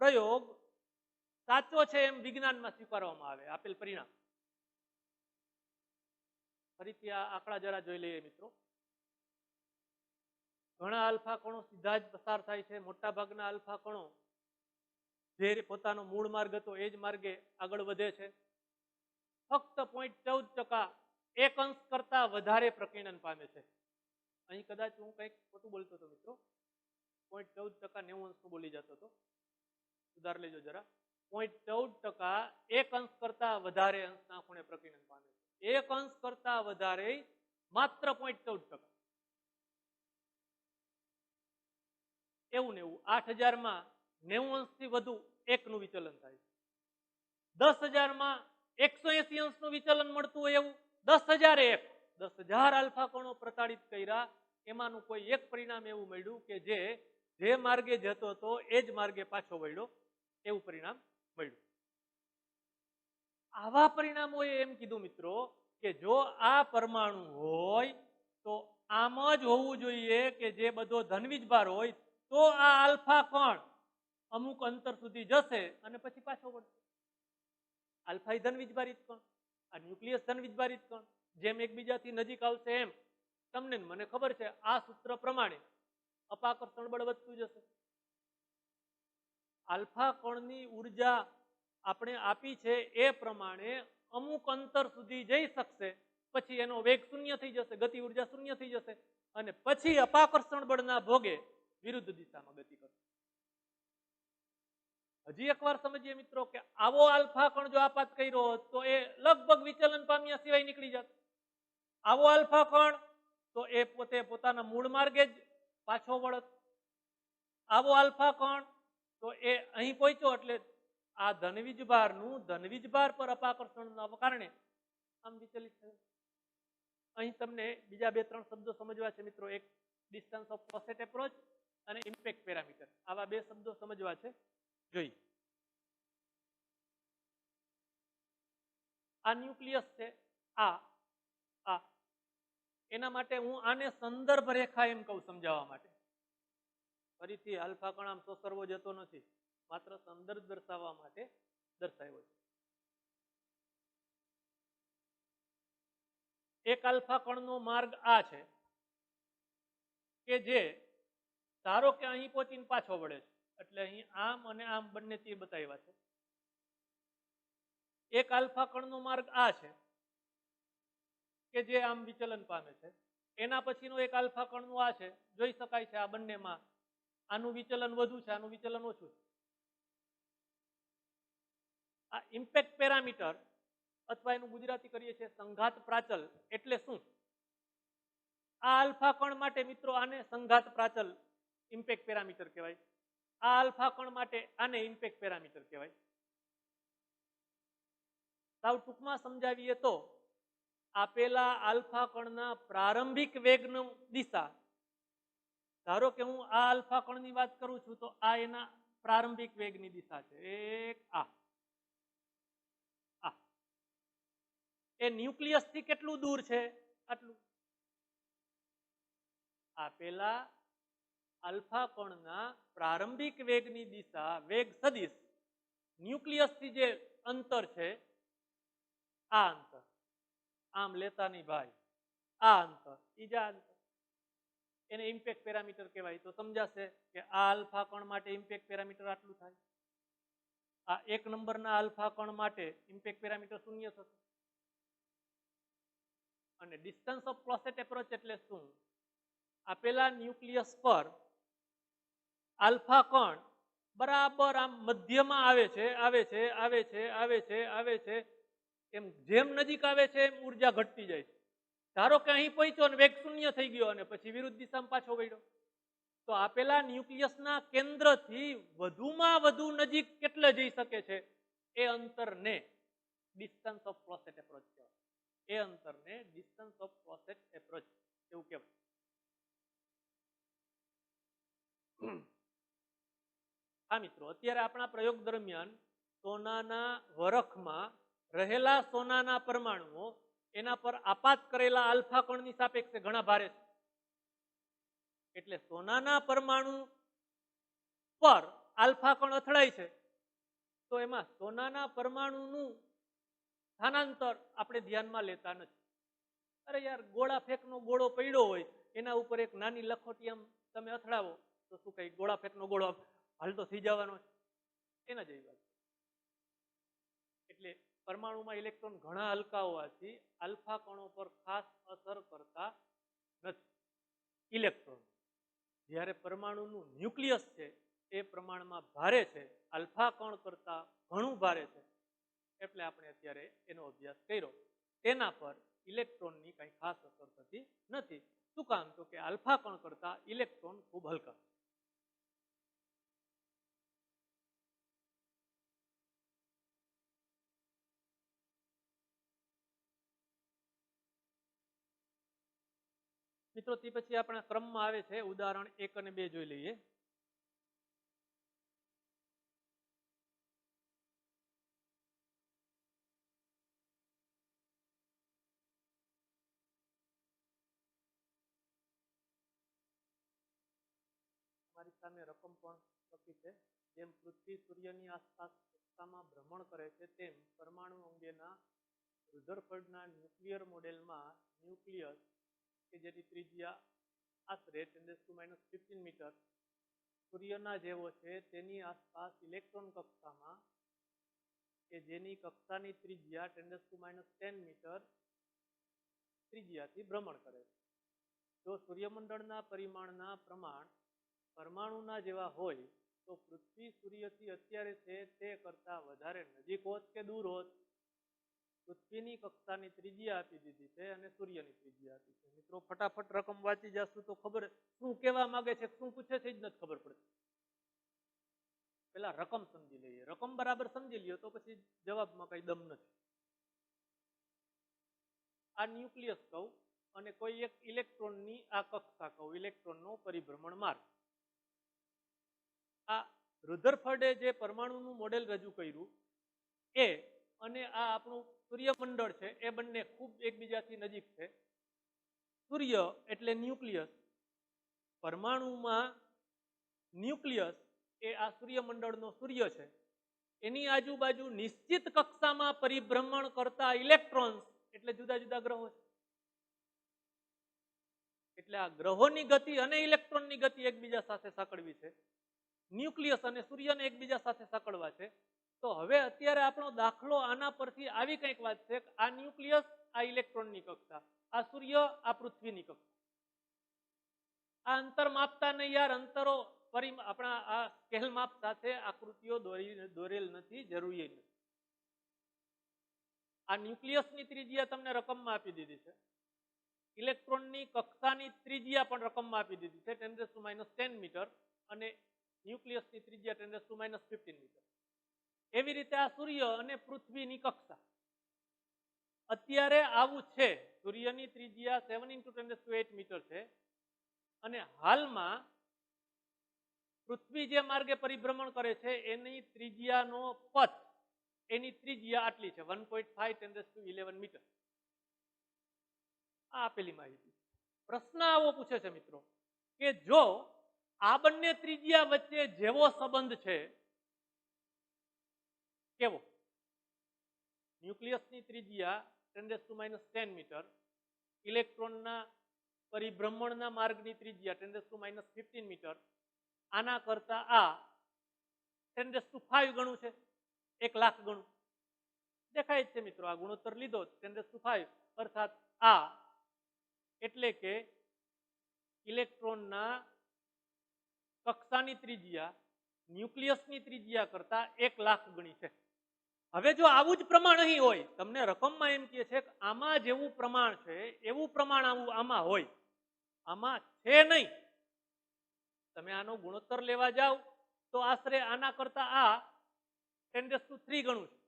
પ્રયોગ સાચો છે એમ વિજ્ઞાનમાં સ્વીકારવામાં આવે. આપેલ પરિણામ. ફરીથી આ આંકડા જરા જોઈ લઈએ મિત્રો. ઘણા આલ્ફા કણો સીધા જ પસાર થાય છે. મોટા ભાગના આલ્ફા કણો જે પોતાનો મૂળ માર્ગ હતો એ જ માર્ગે આગળ વધે છે. ફક્ત 0.14% 1 અંશ કરતા વધારે પ્રકીર્ણન પામે છે. અહીં કદાચ હું કંઈક ખોટું બોલતો હતો મિત્રો, 0.14% 90 અંશનું બોલી જતો હતો. સુધાર લેજો જરા. 0.14% 1 અંશ કરતા વધારે અંશના ખૂણે પ્રકીર્ણન પામે છે. 1 અંશ કરતા વધારે માત્ર 0.14%. એવું ને એવું 8000 માં 90 અંશથી વધુ 1 નું વિચલન થાય છે. 10,000 માં 180 અંશનું વિચલન મળતું હોય એવું 10,001 10,000 આલ્ફા કોણો પ્રતાડિત કર્યા, એમાંનું કોઈ એક પરિણામ એવું મળ્યું કે જે માર્ગે જતો હતો એ જ માર્ગે પાછો વળ્યો, એવું પરિણામ મળ્યું. આવા પરિણામોએ એમ કીધું મિત્રો કે જો આ પરમાણુ હોય તો આમ જ હોવું જોઈએ કે જે બધો ધનવીજ ભાર હોય તો આ આલ્ફા કણ અમુક અંતર સુધી જશે અને પછી પાછો વળશે. આલ્ફા ધનવીજ ભારિત કણ, આ ન્યુક્લિયસ ધનવીજ ભારિત કણ, જેમ એકબીજાથી નજીક આવશે એમ તમને મને ખબર છે આ સૂત્ર પ્રમાણે અપાકર્ષણ બળ વધતું જશે. આલ્ફા કણની ઉર્જા આપણે આપી છે એ પ્રમાણે અમુક અંતર સુધી જઈ શકશે, પછી એનો વેગ શૂન્ય થઈ જશે, ગતિ ઉર્જા શૂન્ય થઈ જશે અને પછી અપાકર્ષણ બળના ભોગે વિરુદ્ધ દિશામાં ગતિ કરશે. હજી એકવાર સમજીએ મિત્રો કે આવો આલ્ફા કણ જો આપાત કર્યો હોત તો એ લગભગ વિચલન પામ્યા સિવાય નીકળી જાત. આવો આલ્ફા કણ તો એ પોતે પોતાના મૂળ માર્ગે જ પાછો વળત. આવો આલ્ફા કણ તો એ અહીં પહોંચ્યો એટલે આ ધનવીજ ભારનું ધનવીજ ભાર પર અપાકર્ષણના કારણે આમ વિચલિત થયું. અહીં તમને બીજા 2-3 શબ્દો સમજવા છે મિત્રો. એક ડિસ્ટન્સ ઓફ પોસેટ એપ્રોચ અને ઇમ્પેક્ટ પેરામીટર. આવા 2 શબ્દો સમજવા છે. જોઈએ. આ ન્યુક્લિયસ છે, આ એના માટે હું આને સંદર્ભ રેખા એમ કહું સમજાવવા માટે. ફરીથી આલ્ફા કણ આમ સોસરવો જતો નથી, માત્ર સંદર્ભ દર્શાવવા માટે દર્શાવ્યો છે. એક આલ્ફા કણનો માર્ગ આ છે કે જે ધારો કે અહીં પહોંચીને પાછો વળે છે, એટલે અહીં આમ અને આમ બંને તીર બતાવ્યા છે. એક આલ્ફા કણનો માર્ગ આ છે કે જે આમ વિચલન પામે છે. એના પછીનો એક આલ્ફા કણનું આ છે. જોઈ શકાય છે આ બંનેમાં આનું વિચલન વધુ છે, આનું વિચલન ઓછું છે. આ ઇમ્પેક્ટ પેરામીટર અથવા એનું ગુજરાતી કરીએ છીએ સંઘાત પ્રાચલ એટલે શું? આ આલ્ફા કણ માટે મિત્રો આને સંઘાત પ્રાચલ ઇમ્પેક્ટ પેરામીટર કહેવાય. આ આલ્ફા કણ માટે આને ઇમ્પેક્ટ પેરામીટર કહેવાય. સાવ ટૂંકમાં સમજાવીએ તો આપેલા આલ્ફા કણના પ્રારંભિક વેગની દિશા, ધારો કે હું આ આલ્ફા કણની વાત કરું છું તો આ એના પ્રારંભિક વેગની દિશા છે. એક આ એ ન્યુક્લિયસ થી કેટલું દૂર છે? આટલું. આપેલા આલ્ફા કણના પ્રારંભિક વેગની દિશા વેગ સદિશ ન્યુક્લિયસ થી જે અંતર છે આ અંતર, આમ લેતા નહીં ભાઈ, આ અંતર બીજા અંતર, એને ઇમ્પેક્ટ પેરામીટર કહેવાય. તો સમજાશે કે આ આલ્ફા કણ માટે ઇમ્પેક્ટ પેરામીટર આટલું થાય. આ 1 નંબરના આલ્ફા કણ માટે ઇમ્પેક્ટ પેરામીટર 0 થશે. અને ડિસ્ટન્સ ઓફ પોસેટ એપ્રોચ એટલે શું? આપેલા ન્યુક્લિયસ પર આલ્ફા કણ બરાબર આમ મધ્યમાં આવે છે, આવે છે, આવે છે, આવે છે, આવે છે. એમ જેમ નજીક આવે છે એમ ઉર્જા ઘટતી જાય છે. ધારો કે અહીં પહોંચ્યો અને વેગ શૂન્ય થઈ ગયો અને પછી વિરુદ્ધ દિશામાં પાછો વળ્યો, તો આપેલા ન્યુક્લિયસના કેન્દ્રથી વધુમાં વધુ નજીક કેટલે જઈ શકે છે એ અંતરને ડિસ્ટન્સ ઓફ પોસેટ એપ્રોચ કહેવાય. એ અંતરને ડિસ્ટન્સ ઓફ પોસેટ એપ્રોચ એવું કહેવાય. હા મિત્રો, અત્યારે આપણા પ્રયોગ દરમિયાન સોનાના વરખમાં રહેલા સોનાના પરમાણુઓ એના પર આપાત કરેલા આલ્ફા કણની સાપેક્ષે ઘણા ભારે છે. એટલે સોનાના પરમાણુ પર આલ્ફા કણ અથડાય છે તો એમાં સોનાના પરમાણુનું સ્થાનાંતર આપણે ધ્યાનમાં લેતા નથી. અરે યાર, ગોળા ફેંકનો ગોળો પડ્યો હોય એના ઉપર એક નાની લખોટી આમ તમે અથડાવો તો શું કઈ ગોળા ફેંકનો ગોળો હાલતો થઈ જવાનો છે? એના જેવી વાત. એટલે પરમાણુમાં ઇલેક્ટ્રોન ઘણા હલકા હોવાથી આલ્ફા કણો પર ખાસ અસર કરતા નથી ઇલેક્ટ્રોન. જ્યારે પરમાણુનું ન્યુક્લિયસ છે એ પ્રમાણમાં ભારે છે, આલ્ફા કણ કરતા ઘણું ભારે છે, એટલે આપણે અત્યારે એનો અભ્યાસ કર્યો. તેના પર ઇલેક્ટ્રોનની કઈ ખાસ અસર થતી નથી. શું કામ? તો કે આલ્ફા કણ કરતા ઇલેક્ટ્રોન ખૂબ હલકા. મિત્રો તે પછી આપણા ક્રમમાં આવે છે ઉદાહરણ 1 અને 2 જોઈ લઈએ. મારી સામે રકમ પણ લખી છે. જેમ પૃથ્વી સૂર્યની આસપાસ કક્ષામાં ભ્રમણ કરે છે તેમ પરમાણુ અંગેના રુધરફર્ડના ન્યુક્લિયર મોડેલમાં ન્યુક્લિયસ કે જેની ત્રિજ્યા આશરે 10⁻15 મીટર સૂર્યના જેવો છે તેની આસપાસ ઇલેક્ટ્રોન કક્ષામાં કે જેની કક્ષાની ત્રિજ્યા 10⁻10 મીટર ત્રિજ્યાથી ભ્રમણ કરે છે. જો સૂર્યમંડળના પરિમાણના પ્રમાણ પરમાણુના જેવા હોય તો પૃથ્વી સૂર્યથી અત્યારે છે તે કરતા વધારે નજીક હોત કે દૂર હોત? પૃથ્વીની કક્ષાની ત્રિજ્યા આપી દીધી છે અને સૂર્યની ત્રિજ્યા આપી છે. મિત્રો ફટાફટ રકમ વાંચી જશું તો ખબર શું કહેવા માંગે છે, શું પૂછે છે જ નથી ખબર પડતી. પેલા રકમ સમજી લઈએ. રકમ બરાબર સમજી લ્યો તો પછી જવાબમાં કઈ દમ નથી. આ ન્યુક્લિયસ કહું અને કોઈ એક ઇલેક્ટ્રોનની આ કક્ષા કહું, ઇલેક્ટ્રોનનો પરિભ્રમણ માર્ગ. આ રુધરફર્ડે જે પરમાણુનું મોડેલ રજૂ કર્યું એ અને આ આપણું સૂર્યમંડળ છે એ બંને ખૂબ એકબીજાથી નજીક છે. સૂર્ય એટલે ન્યુક્લિયસ. પરમાણુમાં ન્યુક્લિયસ એ આ સૂર્યમંડળનો સૂર્ય છે. એની આજુબાજુ નિશ્ચિત કક્ષામાં પરિભ્રમણ કરતા ઇલેક્ટ્રોન્સ એટલે જુદા જુદા ગ્રહો છે. એટલે આ ગ્રહોની ગતિ અને ઇલેક્ટ્રોનની ગતિ એકબીજા સાથે સાંકળવી છે. ન્યુક્લિયસ અને સૂર્યને એકબીજા સાથે સાંકળવા છે. તો હવે અત્યારે આપણો દાખલો આના પરથી આવી કંઈક વાત છે કે આ ન્યુક્લિયસ આ ઇલેક્ટ્રોનની કક્ષા, આ સૂર્ય આ પૃથ્વીની કક્ષા. આ અંતર માપતા નહીં યાર, અંતરો આપણા આ સ્કેલ માપ સાથે આકૃતિઓ દોરેલ નથી, જરૂરી નથી. આ ન્યુક્લિયસની ત્રિજ્યા તમને રકમમાં આપી દીધી છે. ઇલેક્ટ્રોનની કક્ષાની ત્રિજ્યા પણ રકમમાં આપી દીધી છે 10⁻10 મીટર અને ન્યુક્લિયસની ત્રિજ્યા 10⁻15 મીટર. એવી રીતે આ સૂર્ય અને પૃથ્વીની કક્ષા અત્યારે આવું છે. સૂર્યની ત્રિજ્યા 7 × 10⁸ મીટર છે અને હાલમાં પૃથ્વી જે માર્ગે પરિભ્રમણ કરે છે એની ત્રિજ્યાનો પથ, એની ત્રિજ્યા આટલી છે 1.5 × 10⁻11 મીટર. આ આપેલી માહિતી. પ્રશ્ન આવો પૂછે છે મિત્રો કે જો આ બંને ત્રિજ્યા વચ્ચે જેવો સંબંધ છે, કેવો? ન્યુક્લિયસની ત્રિજ્યા 10⁻10 મીટર, ઇલેક્ટ્રોનના પરિભ્રમણના માર્ગની ત્રિજ્યા 10⁻15 મીટર. આના કરતા આ 10⁵ ગણું છે, 1,00,000 ગણું. દેખાય જ છે મિત્રો, આ ગુણોત્તર લીધો 10⁵, અર્થાત આ એટલે કે ઇલેક્ટ્રોનના કક્ષાની ત્રિજ્યા ન્યુક્લિયસની ત્રિજ્યા કરતા 1,00,000 ગણી છે. હવે જો આવું જ પ્રમાણ અહીં હોય, તમને રકમમાં એમ કહે છે કે આમાં જેવું પ્રમાણ છે એવું પ્રમાણ આમાં હોય, આમાં છે નહીં. તમે આનો ગુણોત્તર લેવા જાઓ તો આશરે આના કરતા આ 10⁻³ ગણું છે.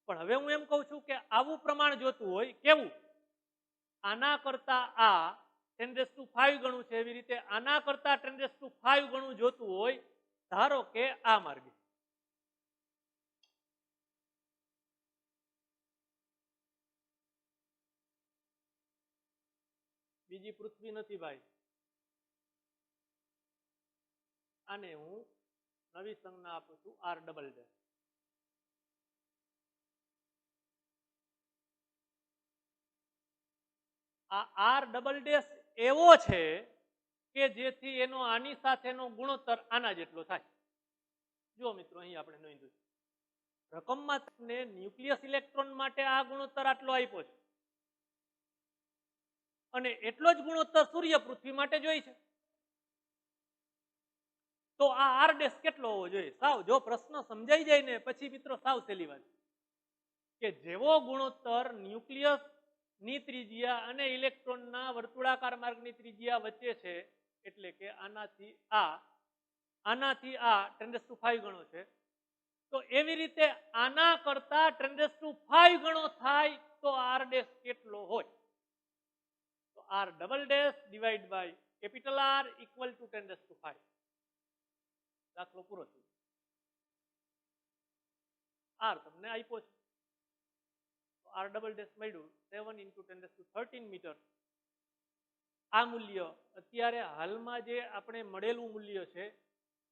પણ હવે હું એમ કહું છું કે આવું પ્રમાણ જોતું હોય, કેવું? આના કરતા આ 10⁵ ગણું છે, એવી રીતે આના કરતા 10⁵ ગણું જોતું હોય, ધારો કે આ માર્ગે. બીજી પૃથ્વી નથી ભાઈ. આને હું નવી સંજ્ઞા આપું છું R+. આ R+, એવો છે કે જેથી એનો આની સાથેનો ગુણોત્તર આના જેટલો થાય. જો મિત્રો અહીં આપણે નોંધ્યું રકમમાં તમને ન્યુક્લિયસ ઇલેક્ટ્રોન માટે આ ગુણોત્તર આટલો આપ્યો છે અને એટલો જ ગુણોત્તર સૂર્ય પૃથ્વી માટે જોઈ છે. તો આ આર ડેશ કેટલો હોવો જોઈએ? સાવ જો પ્રશ્ન સમજાઈ જાય ને પછી મિત્રો સાવ સહેલી વાત કે જેવો ગુણોત્તર ન્યુક્લિયસ ની ત્રિજ્યા અને ઇલેક્ટ્રોનના વર્તુળાકાર માર્ગની ત્રિજ્યા વચ્ચે છે, એટલે કે આનાથી આ 10⁵ ગણો છે, તો એવી રીતે આના કરતા 10⁵ ગણો થાય તો આર ડેશ કેટલો હોય? તો R double dash divide by capital R equal to 10⁵. દાખલો પૂરો થયો. આર તમને આપ્યો છે, આર ડબલ ડેશ મળ્યું 7 × 10⁻13 મીટર. આ મૂલ્ય અત્યારે હાલમાં જે આપણે મળેલું મૂલ્ય છે,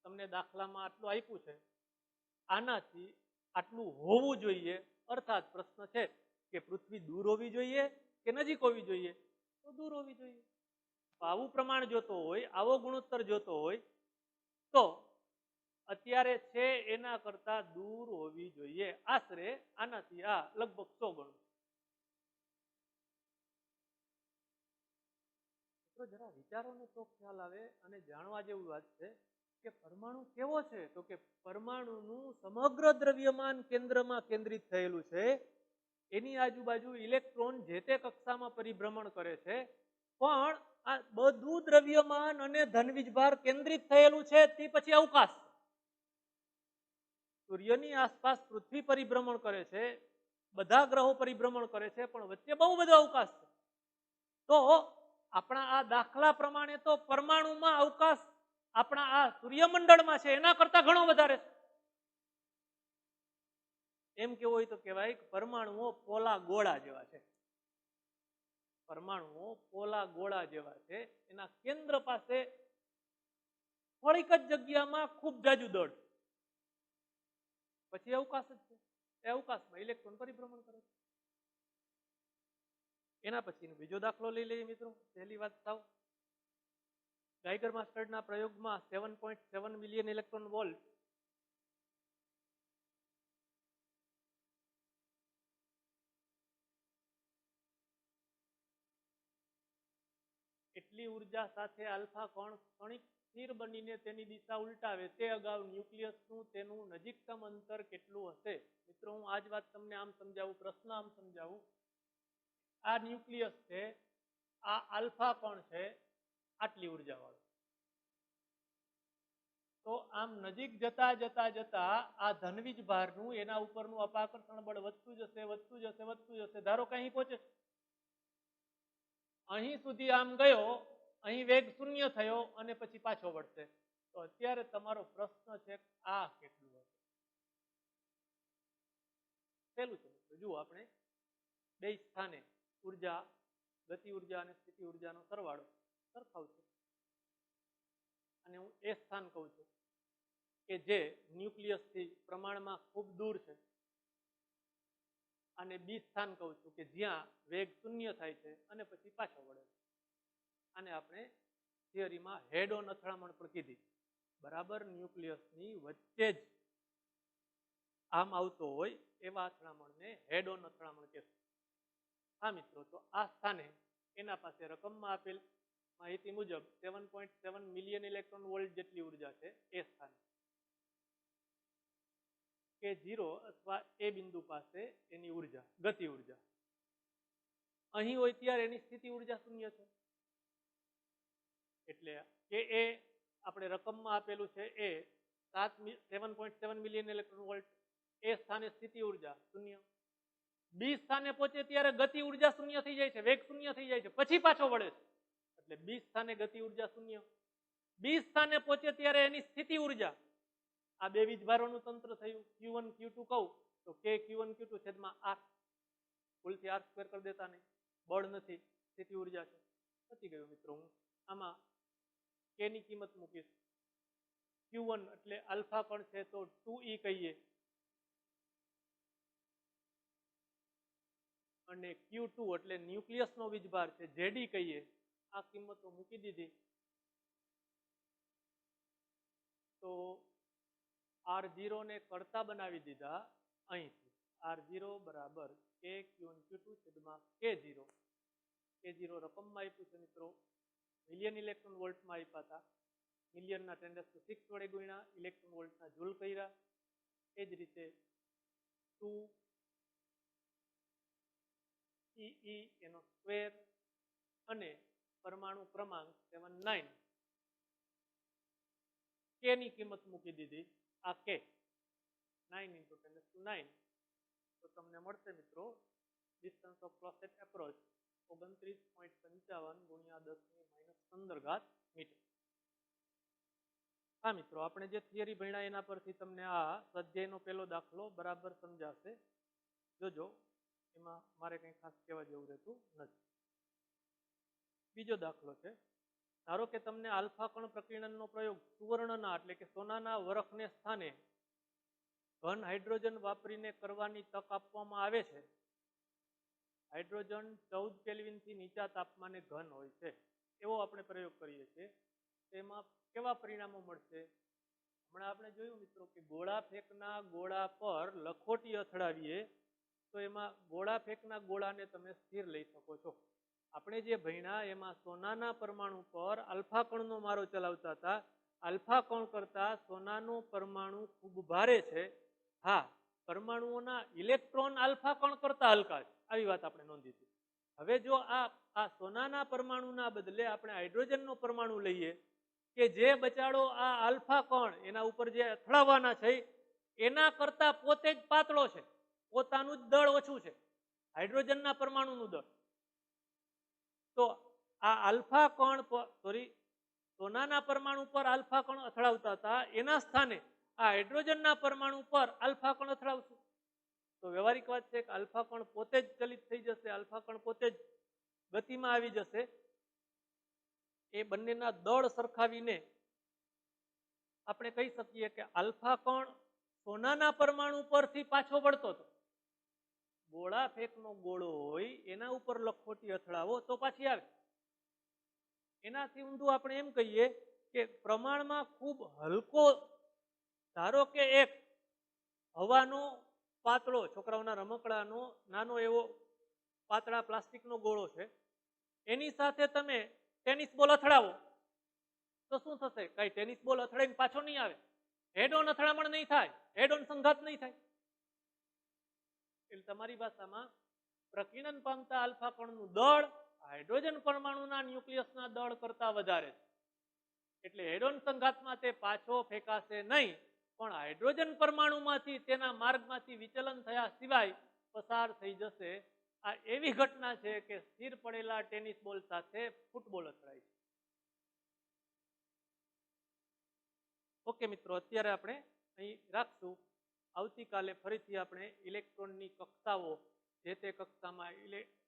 તમને દાખલામાં આટલું આપ્યું છે, આનાથી આટલું હોવું જોઈએ. અર્થાત પ્રશ્ન છે કે પૃથ્વી દૂર હોવી જોઈએ કે નજીક હોવી જોઈએ? તો દૂર હોવી જોઈએ. આવું પ્રમાણ જોતો હોય, આવો ગુણોત્તર જોતો હોય તો અત્યારે છે એના કરતા દૂર હોવી જોઈએ. આશરે આનાથી આ લગભગ 100 ગણું. જરા વિચારોને તો ખ્યાલ આવે અને જાણવા જેવું વાત છે કે પરમાણુ કેવો છે? તો કે પરમાણુનું સમગ્ર દ્રવ્યમાન કેન્દ્રમાં કેન્દ્રિત થયેલું છે. એની આજુબાજુ ઇલેક્ટ્રોન જે તે કક્ષામાં પરિભ્રમણ કરે છે, પણ આ બધું દ્રવ્યમાન અને ધનવીજભાર કેન્દ્રિત થયેલું છે. તે પછી અવકાશ, સૂર્યની આસપાસ પૃથ્વી પરિભ્રમણ કરે છે, બધા ગ્રહો પરિભ્રમણ કરે છે, પણ વચ્ચે બહુ બધો અવકાશ છે. તો આપણા આ દાખલા પ્રમાણે તો પરમાણુમાં અવકાશ આપણા આ સૂર્યમંડળમાં છે એના કરતા ઘણો વધારે છે. એમ કેવું હોય તો કહેવાય કે પરમાણુઓ પોલા ગોળા જેવા છે. પરમાણુઓ પોલા ગોળા જેવા છે. એના કેન્દ્ર પાસે થોડીક જ જગ્યામાં ખૂબ જાજુ દળ, પછી અવકાશ જ છે. એ અવકાશમાં ઇલેક્ટ્રોન પરિભ્રમણ કરે છે. એના પછીનો બીજો દાખલો લઈ લઈએ મિત્રો. પહેલી વાત થાવ, ગાઈગર માસ્ટર્ડના પ્રયોગમાં 7.7 મિલિયન ઇલેક્ટ્રોન વોલ્ટ એટલી ઉર્જા સાથે આલ્ફા કણ કણિક સ્થિર બનીને તેની દિશા ઉલટાવે તે અગાઉ ન્યુક્લિયસનું તેનું નજીકતમ અંતર કેટલું હશે? મિત્રો હું આ જ વાત તમને આમ સમજાવું, પ્રશ્ન આમ સમજાવું. આ ન્યુક્લિયસ છે, આ આલ્ફા કણ છે, આટલી ઉર્જા વાળો. તો આમ નજીક જતા જતા જતા આ ધનવીજ ભારનું એના ઉપરનું અપાકર્ષણ બળ વધતું જશે, વધતું જશે, વધતું જશે. ધારો કે અહીં પહોંચે, અહીં સુધી આમ ગયો, અહીં વેગ 0 થયો અને પછી પાછો વળશે. તો અત્યારે તમારો પ્રશ્ન છે આ કેટલું હશે? પેલું છે જુઓ, આપણે બે સ્થાને ઉર્જા, ગતિ ઉર્જા અને સ્થિતિ ઉર્જાનો સરવાળો સરખાવશું. અને હું એ સ્થાન કહું છું કે જે ન્યુક્લિયસથી પ્રમાણમાં ખૂબ દૂર છે, અને બી સ્થાન કહું છું કે જ્યાં વેગ 0 થાય છે અને પછી પાછો વળે છે. આને આપણે થિયરીમાં હેડ ઓન અથડામણ પણ કીધી. બરાબર ન્યુક્લિયસની વચ્ચે જ આમ આવતો હોય એવા અથડામણને હેડ ઓન અથડામણ કહેશું. હા મિત્રો, તો આ સ્થાને એના પાસે રકમમાં આપેલ માહિતી મુજબ 7.7 મિલિયન ઇલેક્ટ્રોન વોલ્ટ જેટલી ઉર્જા છે. એ સ્થાને કે 0 અથવા એ બિંદુ પાસે એની ઉર્જા, ગતિ ઉર્જા અહીં હોય ત્યારે એની સ્થિતિ ઉર્જા 0 છે. એટલે કે એ આપણે રકમમાં આપેલું છે એ 7.7 મિલિયન ઇલેક્ટ્રોન વોલ્ટ. એ સ્થાને સ્થિતિ ઉર્જા 0. બી સ્થાને પહોંચે ત્યારે ગતિ ઉર્જા 0 થઈ જાય છે, વેગ 0 થઈ જાય છે, પછી પાછો વળે છે. એટલે બી સ્થાને ગતિ ઉર્જા 0. બી સ્થાને પહોંચે ત્યારે એની સ્થિતિ ઉર્જા, આ બે વીજભારોનું તંત્ર થયું. Q1 Q2 કહું તો K Q1 Q2 છેદમાં R. ભૂલથી R સ્ક્વેર કરી દેતા નહીં, બળ નથી, સ્થિતિ ઉર્જા છે. પતી ગયું મિત્રો. હું આમાં K ની કિંમત મૂકીશ. Q1 એટલે આલ્ફા કણ છે તો 2E કહીએ, અને Q2 એટલે ન્યુક્લિયસનો વીજભાર છે, ZD કહીએ. આ કિંમતો મૂકી દીધી તો R0 ને કરતા બનાવી દીધા. અહીંથી R0 બરાબર K Q1 Q2 છેદમાં K0. K0 રકમમાં આપ્યું છે મિત્રો, મિલિયન ઇલેક્ટ્રોન વોલ્ટમાં આપ્યા હતા. મિલિયનના 10⁶ વડે ગુણ્યા, ઇલેક્ટ્રોન વોલ્ટના જૂલ કર્યા. એ જ રીતે 2 EE એનો સ્ક્વેર અને પરમાણુ ક્રમાંક 79 K ની કિંમત મૂકી દીધી. આ K 9 × 10⁹ તો તમને મળશે મિત્રો distance of closest approach 29.55 × 10⁻15 metre. હા મિત્રો, આપણે જે થિયરી ભણ્યા એના પરથી તમને આ સ્વાધ્યાયનો પહેલો દાખલો બરાબર સમજાશે. જોજો, એમાં મારે કંઈ ખાસ કહેવા જેવું રહેતું નથી. બીજો દાખલો છે. ધારો કે તમને આલ્ફા કણ પ્રકીર્ણનનો પ્રયોગ સુવર્ણના એટલે કે સોનાના વરખને સ્થાને ઘન હાઇડ્રોજન વાપરીને કરવાની તક આપવામાં આવે છે. હાઇડ્રોજન 14 કેલ્વિનથી નીચા તાપમાને ઘન હોય છે. એવો આપણે પ્રયોગ કરીએ છીએ. તેમાં કેવા પરિણામો મળશે? હમણાં આપણે જોયું મિત્રો કે ગોળા ફેંકના ગોળા પર લખોટી અથડાવીએ તો એમાં ગોળા ફેંકના ગોળાને તમે સ્થિર લઈ શકો છો. આપણે જે ભણ્યા એમાં સોનાના પરમાણુ પર આલ્ફા કણનો મારો ચલાવતા હતા. આલ્ફા કણ કરતા સોનાનો પરમાણુ ખૂબ ભારે છે. હા, પરમાણુઓના ઇલેક્ટ્રોન આલ્ફા કણ કરતા હલકા છે. આવી વાત આપણે નોંધી હતી. હવે જો આ સોનાના પરમાણુના બદલે આપણે હાઇડ્રોજનનો પરમાણુ લઈએ કે જે બચાડો આ આલ્ફા કણ એના ઉપર જે અથડાવાના છે એના કરતા પોતે જ પાતળો છે, પોતાનું જ દળ ઓછું છે, હાઇડ્રોજનના પરમાણુનું દળ. તો આ આલ્ફા કણ સોનાના પરમાણુ પર આલ્ફા કણ અથડાવતા હતા એના સ્થાને આ હાઇડ્રોજનના પરમાણુ પર આલ્ફા કણ અથડાવશું તો વ્યવહારિક વાત છે કે આલ્ફા કણ પોતે જ ચલિત થઈ જશે, આલ્ફા કણ પોતે જ ગતિમાં આવી જશે. એ બંનેના દળ સરખાવીને આપણે કહી શકીએ કે આલ્ફા કણ સોનાના પરમાણુ પરથી પાછો વળતો હતો. ગોળા ફેંકનો ગોળો હોય એના ઉપર લખોટી અથડાવો તો પાછી આવે. એનાથી ઊંધું આપણે એમ કહીએ કે પ્રમાણમાં ખૂબ હલકો, ધારો કે એક હવાનો પાતળો છોકરાઓના રમકડાનો નાનો એવો પાતળા પ્લાસ્ટિકનો ગોળો છે, એની સાથે તમે ટેનિસ બોલ અથડાવો તો શું થશે? કઈ ટેનિસ બોલ અથડાઈને પાછો નહીં આવે, હેડ ઓન અથડામણ નહીં થાય, હેડ ઓન સંઘાત નહીં થાય. એટલે તમારી ભાષામાં પ્રકીર્ણન પામતા આલ્ફા કણનું દળ હાઇડ્રોજન પરમાણુના ન્યુક્લિયસના દળ કરતા વધારે છે. એટલે હેડ ઓન સંઘાતમાં તે પાછો ફેંકાશે નહીં, પણ હાઇડ્રોજન પરમાણુમાંથી તેના માર્ગમાંથી વિચલન થયા સિવાય પસાર થઈ જશે. આ એવી ઘટના છે કે સ્થિર પડેલા ટેનિસ બોલ સાથે ફૂટબોલ અથડાય છે. ઓકે મિત્રો, અત્યારે આપણે અહીં રાખશું. આવતીકાલે ફરીથી આપણે ઇલેક્ટ્રોનની કક્ષાઓ, જે તે કક્ષામાં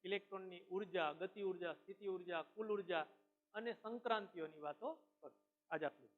ઇલેક્ટ્રોનની ઉર્જા, ગતિ ઉર્જા, સ્થિતિ ઉર્જા, કુલ ઉર્જા અને સંક્રાંતિઓની વાતો કરશું. આજ આટલું.